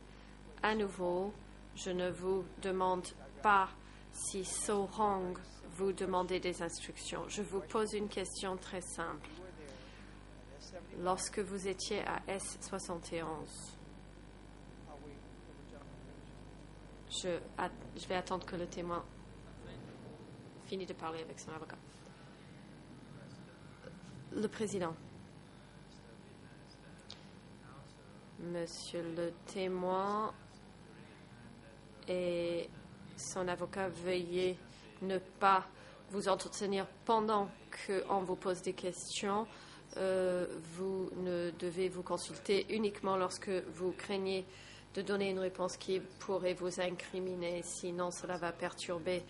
à nouveau, je ne vous demande pas si So Hong vous demandait des instructions. Je vous pose une question très simple. Lorsque vous étiez à S71, je vais attendre que le témoin finisse de parler avec son avocat. Le président. Monsieur le témoin et son avocat, veuillez ne pas vous entretenir pendant qu'on vous pose des questions. Vous ne devez vous consulter uniquement lorsque vous craignez de donner une réponse qui pourrait vous incriminer. Sinon, cela va perturber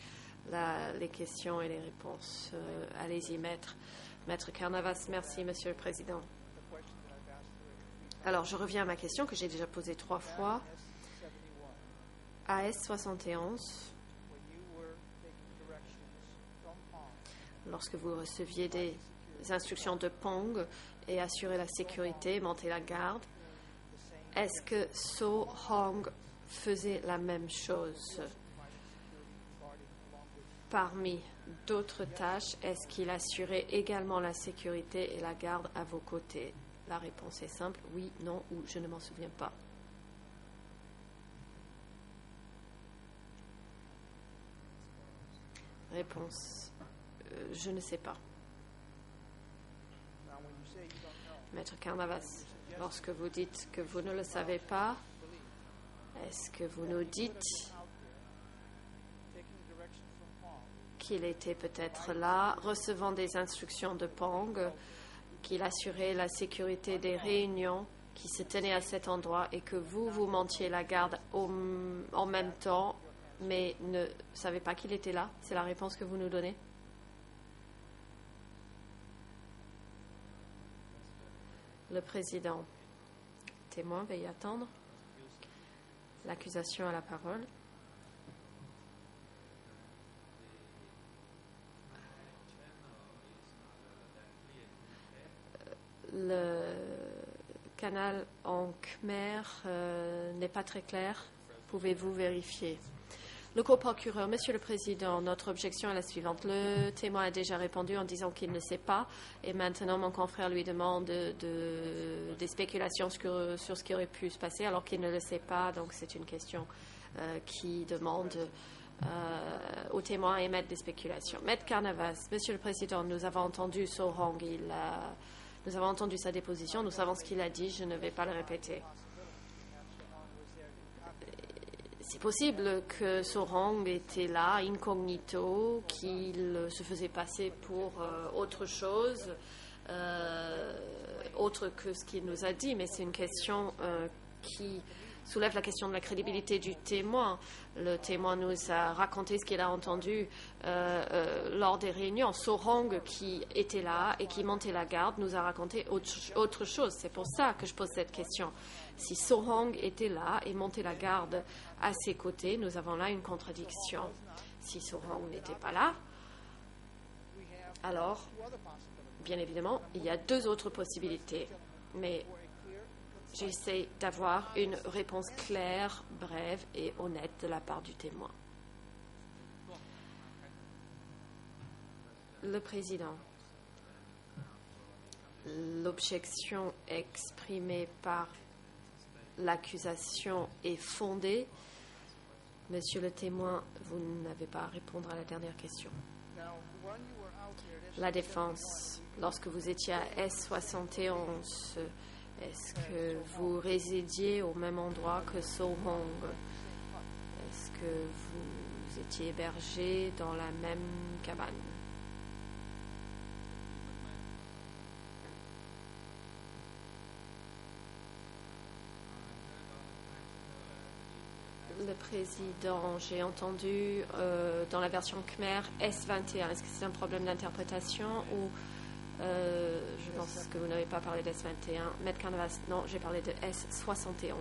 les questions et les réponses. Allez-y, maître. Maître Carnavas, merci, Monsieur le Président. Alors, je reviens à ma question que j'ai déjà posée 3 fois. À S71, lorsque vous receviez des instructions de Pang et assurer la sécurité, monter la garde, est-ce que So Hong faisait la même chose? Parmi d'autres tâches, est-ce qu'il assurait également la sécurité et la garde à vos côtés? La réponse est simple, oui, non ou je ne m'en souviens pas. Réponse, je ne sais pas. Maître Carnavas, lorsque vous dites que vous ne le savez pas, est-ce que vous nous dites qu'il était peut-être là, recevant des instructions de Pang, qu'il assurait la sécurité des réunions qui se tenaient à cet endroit et que vous montiez la garde en même temps, mais ne savez pas qu'il était là? C'est la réponse que vous nous donnez? Le président. Témoin, veuillez attendre. L'accusation a la parole. Le canal en Khmer n'est pas très clair. Pouvez-vous vérifier? Le co-procureur, Monsieur le Président, notre objection est la suivante. Le témoin a déjà répondu en disant qu'il ne sait pas et maintenant mon confrère lui demande des spéculations sur ce qui aurait pu se passer alors qu'il ne le sait pas. Donc c'est une question qui demande au témoin à émettre des spéculations. Maître Carnavas, Monsieur le Président, nous avons entendu So Hong, nous avons entendu sa déposition, nous savons ce qu'il a dit, je ne vais pas le répéter. C'est possible que So Hong était là, incognito, qu'il se faisait passer pour autre chose, autre que ce qu'il nous a dit, mais c'est une question qui soulève la question de la crédibilité du témoin. Le témoin nous a raconté ce qu'il a entendu lors des réunions. So Hong, qui était là et qui montait la garde, nous a raconté autre chose. C'est pour ça que je pose cette question. Si So Hong était là et montait la garde à ses côtés, nous avons là une contradiction. Si So Hong n'était pas là, alors, bien évidemment, il y a 2 autres possibilités. Mais j'essaie d'avoir une réponse claire, brève et honnête de la part du témoin. Le président. L'objection exprimée par l'accusation est fondée. Monsieur le témoin, vous n'avez pas à répondre à la dernière question. La défense, lorsque vous étiez à S71, est-ce que vous résidiez au même endroit que So Hong? Est-ce que vous vous étiez hébergés dans la même cabane. Le président, j'ai entendu dans la version Khmer S21. Est-ce que c'est un problème d'interprétation ou je pense que vous n'avez pas parlé de S21. Maître Carnavas, non, j'ai parlé de S71.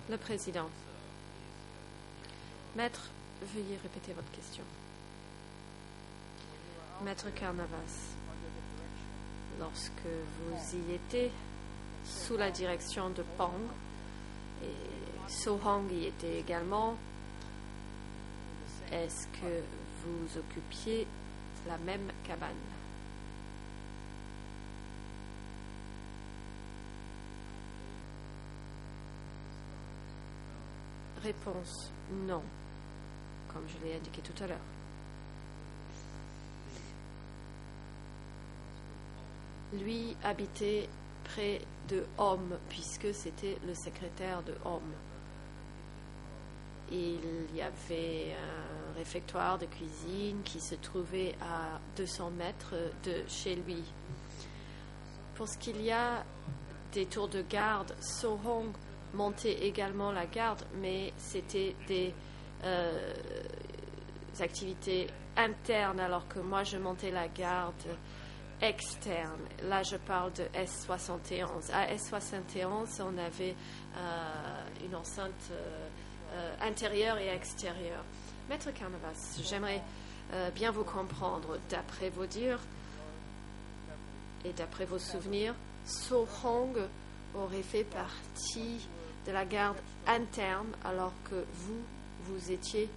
Le président. Maître, veuillez répéter votre question. Maître Carnavas, lorsque vous y étiez sous la direction de Pang, et Sohang y était également, est-ce que vous occupiez la même cabane? Réponse non, comme je l'ai indiqué tout à l'heure. Lui habitait près de Homme, puisque c'était le secrétaire de Homme. Il y avait un réfectoire de cuisine qui se trouvait à 200 mètres de chez lui. Pour ce qu'il y a des tours de garde, Sohong montait également la garde, mais c'était des activités internes, alors que moi je montais la garde externe. Là, je parle de S71. À S71, on avait une enceinte intérieure et extérieure. Maître Carnavas, j'aimerais bien vous comprendre. D'après vos dires et d'après vos souvenirs, Sohong aurait fait partie de la garde interne, alors que vous étiez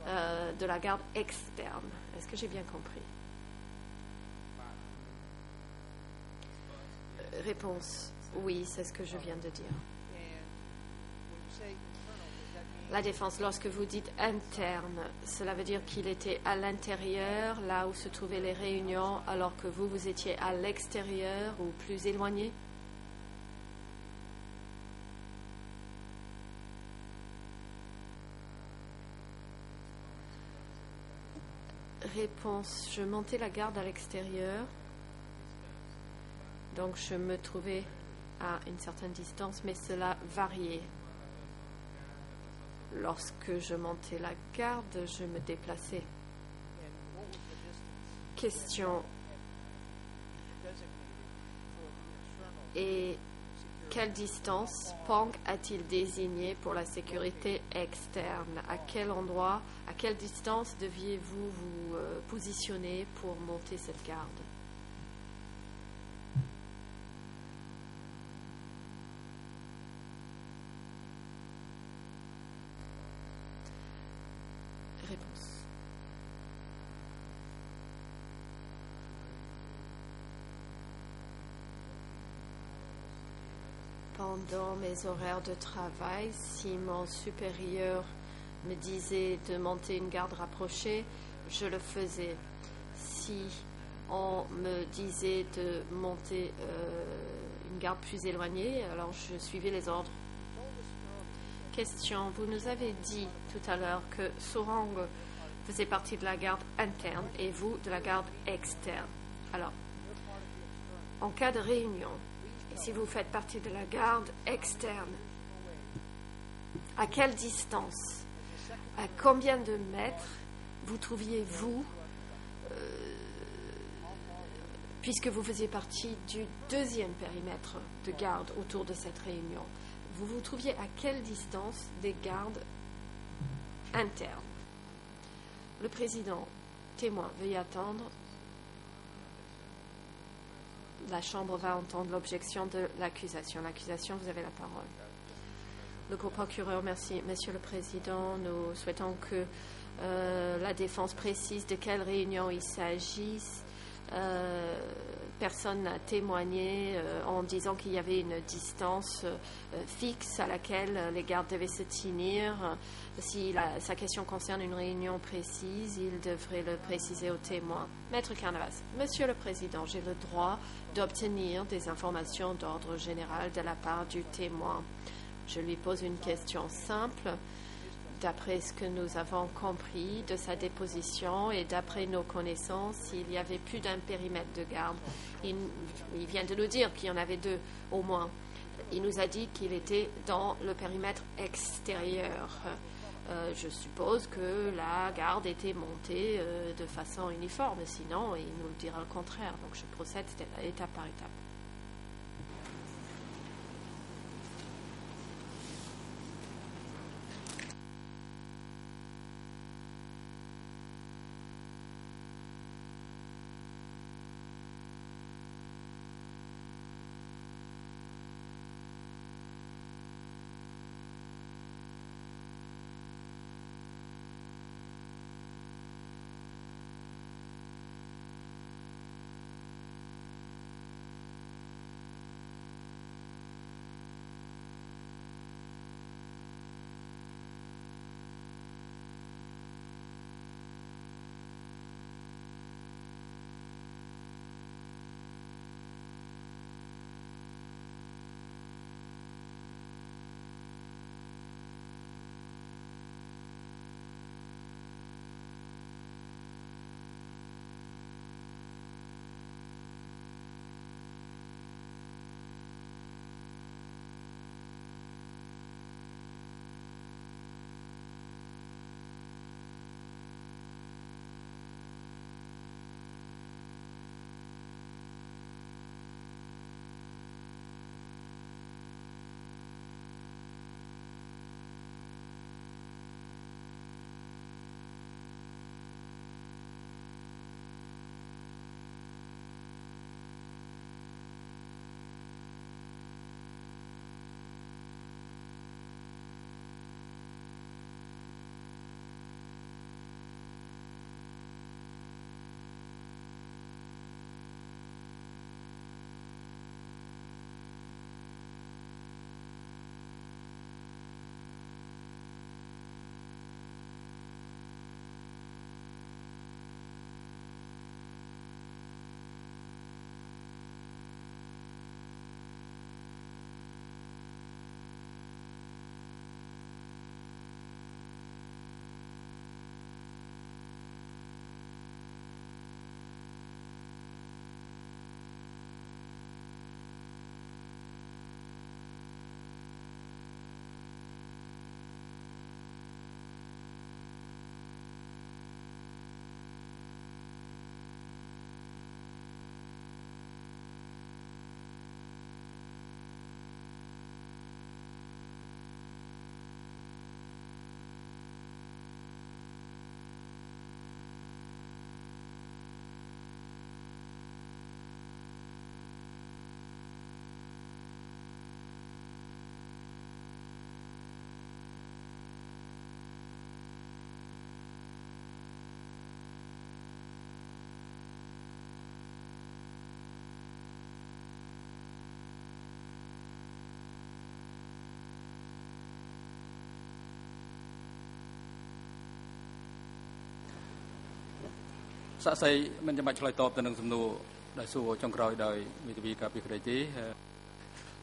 de la garde externe. Est-ce que j'ai bien compris? Réponse, oui, c'est ce que je viens de dire. La défense, lorsque vous dites interne, cela veut dire qu'il était à l'intérieur, là où se trouvaient les réunions, alors que vous étiez à l'extérieur ou plus éloigné? Réponse, je montais la garde à l'extérieur. Donc, je me trouvais à une certaine distance, mais cela variait. Lorsque je montais la garde, je me déplaçais. Question. Et quelle distance Pang a-t-il désigné pour la sécurité externe? À quel endroit, à quelle distance deviez-vous vous positionner pour monter cette garde? Réponse. Pendant mes horaires de travail, si mon supérieur me disait de monter une garde rapprochée, je le faisais. Si on me disait de monter une garde plus éloignée, alors je suivais les ordres. Question. Vous nous avez dit tout à l'heure que Sohang faisait partie de la garde interne et vous de la garde externe. Alors, en cas de réunion, et si vous faites partie de la garde externe, à quelle distance, à combien de mètres vous trouviez-vous, puisque vous faisiez partie du deuxième périmètre de garde autour de cette réunion? Vous vous trouviez à quelle distance des gardes internes? Le président, témoin, veuillez attendre. La Chambre va entendre l'objection de l'accusation. L'accusation, vous avez la parole. Le co-procureur, merci. Monsieur le Président, nous souhaitons que la défense précise de quelle réunion il s'agisse. Personne n'a témoigné en disant qu'il y avait une distance fixe à laquelle les gardes devaient se tenir. Si sa question concerne une réunion précise, il devrait le préciser aux témoins. Maître Carnavas, Monsieur le Président, j'ai le droit d'obtenir des informations d'ordre général de la part du témoin. Je lui pose une question simple. D'après ce que nous avons compris de sa déposition et d'après nos connaissances, il y avait plus d'un périmètre de garde. Il vient de nous dire qu'il y en avait 2 au moins. Il nous a dit qu'il était dans le périmètre extérieur. Je suppose que la garde était montée de façon uniforme, sinon il nous dira le contraire. Donc je procède étape par étape.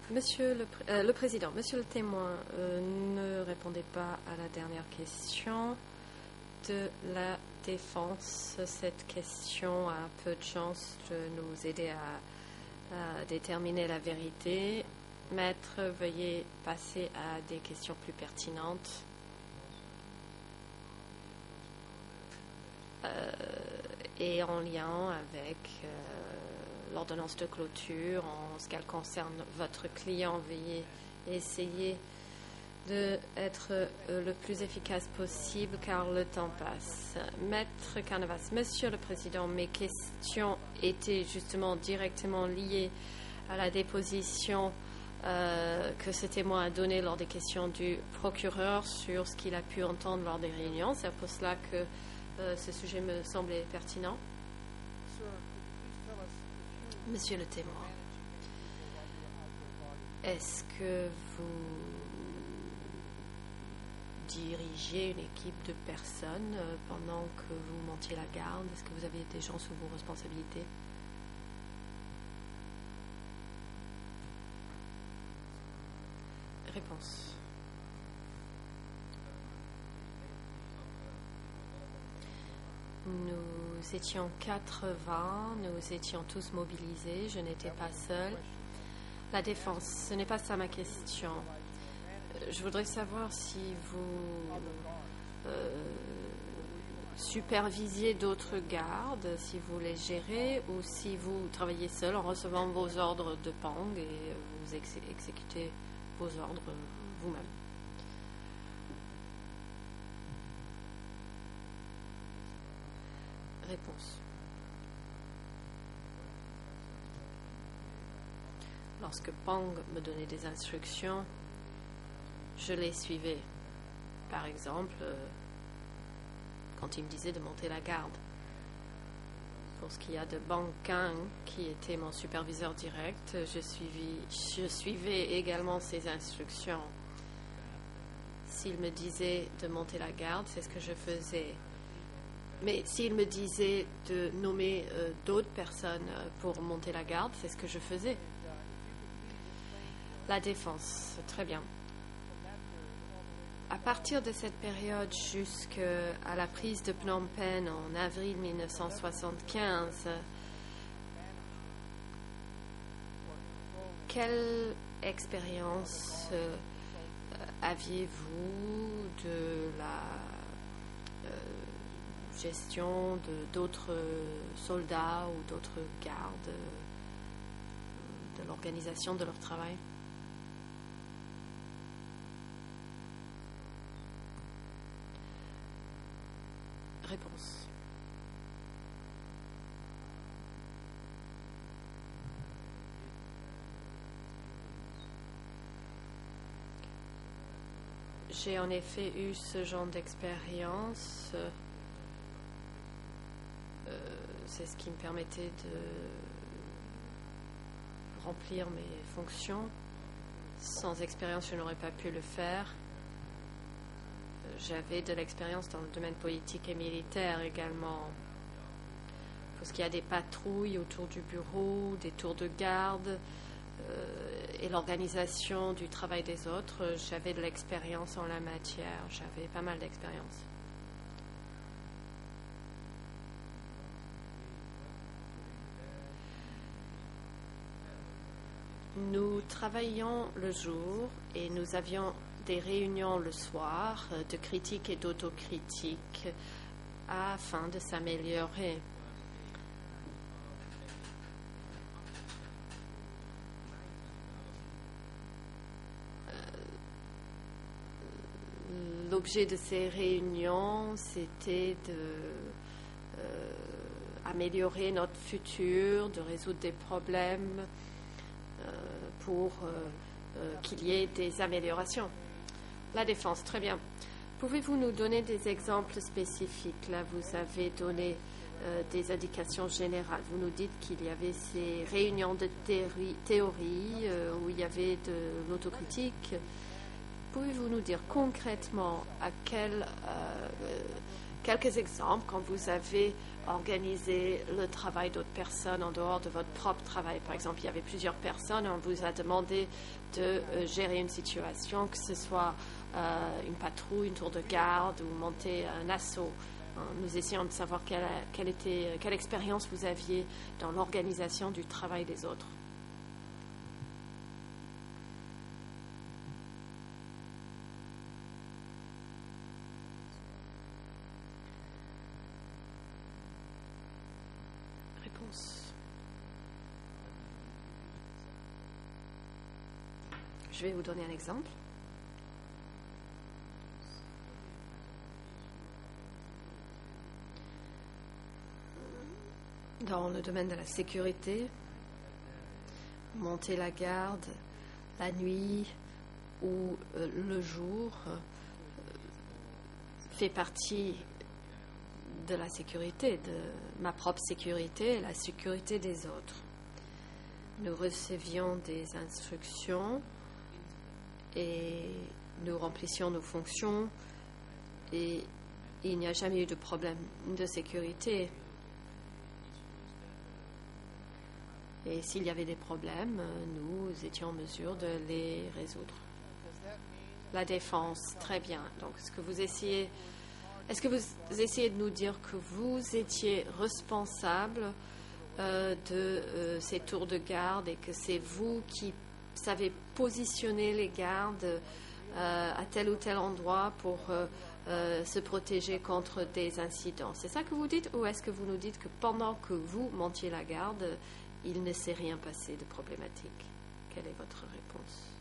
Monsieur le Président, Monsieur le témoin, ne répondez pas à la dernière question de la défense. Cette question a peu de chance de nous aider à déterminer la vérité. Maître, veuillez passer à des questions plus pertinentes. Et en lien avec l'ordonnance de clôture, en ce qu'elle concerne votre client, veuillez essayer d'être le plus efficace possible car le temps passe. Maître Carnavas, Monsieur le Président, mes questions étaient justement directement liées à la déposition que ce témoin a donnée lors des questions du procureur sur ce qu'il a pu entendre lors des réunions. C'est pour cela que ce sujet me semblait pertinent. Monsieur le témoin, est-ce que vous dirigiez une équipe de personnes pendant que vous montiez la garde? Est-ce que vous aviez des gens sous vos responsabilités? Réponse. Nous étions 80, nous étions tous mobilisés, je n'étais pas seule. La défense, ce n'est pas ça ma question. Je voudrais savoir si vous supervisiez d'autres gardes, si vous les gérez ou si vous travaillez seul en recevant vos ordres de Pang et vous exécutez vos ordres vous-même. Réponse. Lorsque Pang me donnait des instructions, je les suivais. Par exemple, quand il me disait de monter la garde. Pour ce qui a de Bang Kang, qui était mon superviseur direct, je suivais également ses instructions. S'il me disait de monter la garde, c'est ce que je faisais. Mais s'il me disait de nommer d'autres personnes pour monter la garde, c'est ce que je faisais. La défense, très bien. À partir de cette période jusqu'à la prise de Phnom Penh en avril 1975, quelle expérience aviez-vous de la gestion d'autres soldats ou d'autres gardes, de l'organisation de leur travail? Réponse. J'ai en effet eu ce genre d'expérience. C'est ce qui me permettait de remplir mes fonctions. Sans expérience, je n'aurais pas pu le faire. J'avais de l'expérience dans le domaine politique et militaire également. Pour ce qui a des patrouilles autour du bureau, des tours de garde et l'organisation du travail des autres, j'avais de l'expérience en la matière. J'avais pas mal d'expérience. Nous travaillions le jour et nous avions des réunions le soir de critique et d'autocritique afin de s'améliorer. L'objet de ces réunions, c'était d'améliorer notre futur, de résoudre des problèmes pour qu'il y ait des améliorations. La défense, très bien. Pouvez-vous nous donner des exemples spécifiques? Là, vous avez donné des indications générales. Vous nous dites qu'il y avait ces réunions de théorie où il y avait de l'autocritique. Pouvez-vous nous dire concrètement à quelques exemples quand vous avez organisé le travail d'autres personnes en dehors de votre propre travail? Par exemple, il y avait plusieurs personnes et on vous a demandé de gérer une situation, que ce soit une patrouille, une tour de garde ou monter un assaut. Nous essayons de savoir quelle expérience vous aviez dans l'organisation du travail des autres. Je vais vous donner un exemple. Dans le domaine de la sécurité, monter la garde la nuit ou le jour fait partie de la sécurité, de ma propre sécurité et la sécurité des autres. Nous recevions des instructions et nous remplissions nos fonctions et il n'y a jamais eu de problème de sécurité. Et s'il y avait des problèmes, nous étions en mesure de les résoudre. La défense, très bien. Donc, est-ce que vous essayez de nous dire que vous étiez responsable de ces tours de garde et que c'est vous qui savez positionner les gardes à tel ou tel endroit pour se protéger contre des incidents? C'est ça que vous dites, ou est-ce que vous nous dites que pendant que vous montiez la garde, il ne s'est rien passé de problématique? Quelle est votre réponse?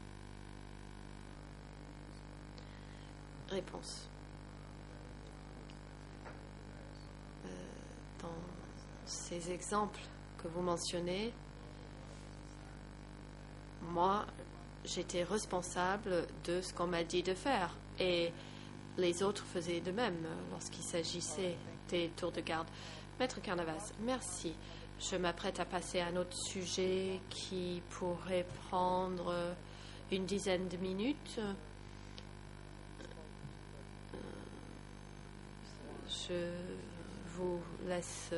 Réponse. Dans ces exemples que vous mentionnez, moi, j'étais responsable de ce qu'on m'a dit de faire et les autres faisaient de même lorsqu'il s'agissait des tours de garde. Maître Carnavas, merci. Je m'apprête à passer à un autre sujet qui pourrait prendre une dizaine de minutes. Je vous laisse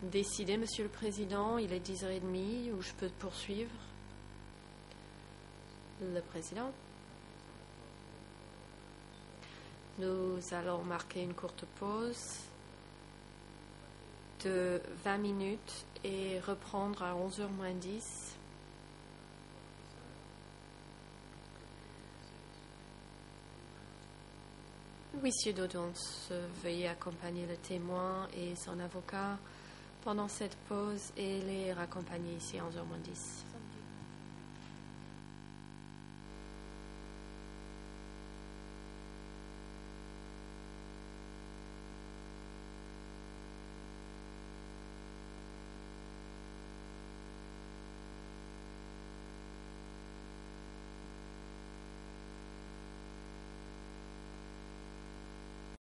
décider, Monsieur le Président. Il est 10h30, où je peux poursuivre. Le Président. Nous allons marquer une courte pause de 20 minutes et reprendre à 11h moins 10. Huissier d'audience, veuillez accompagner le témoin et son avocat pendant cette pause et les raccompagner ici à 11h moins 10.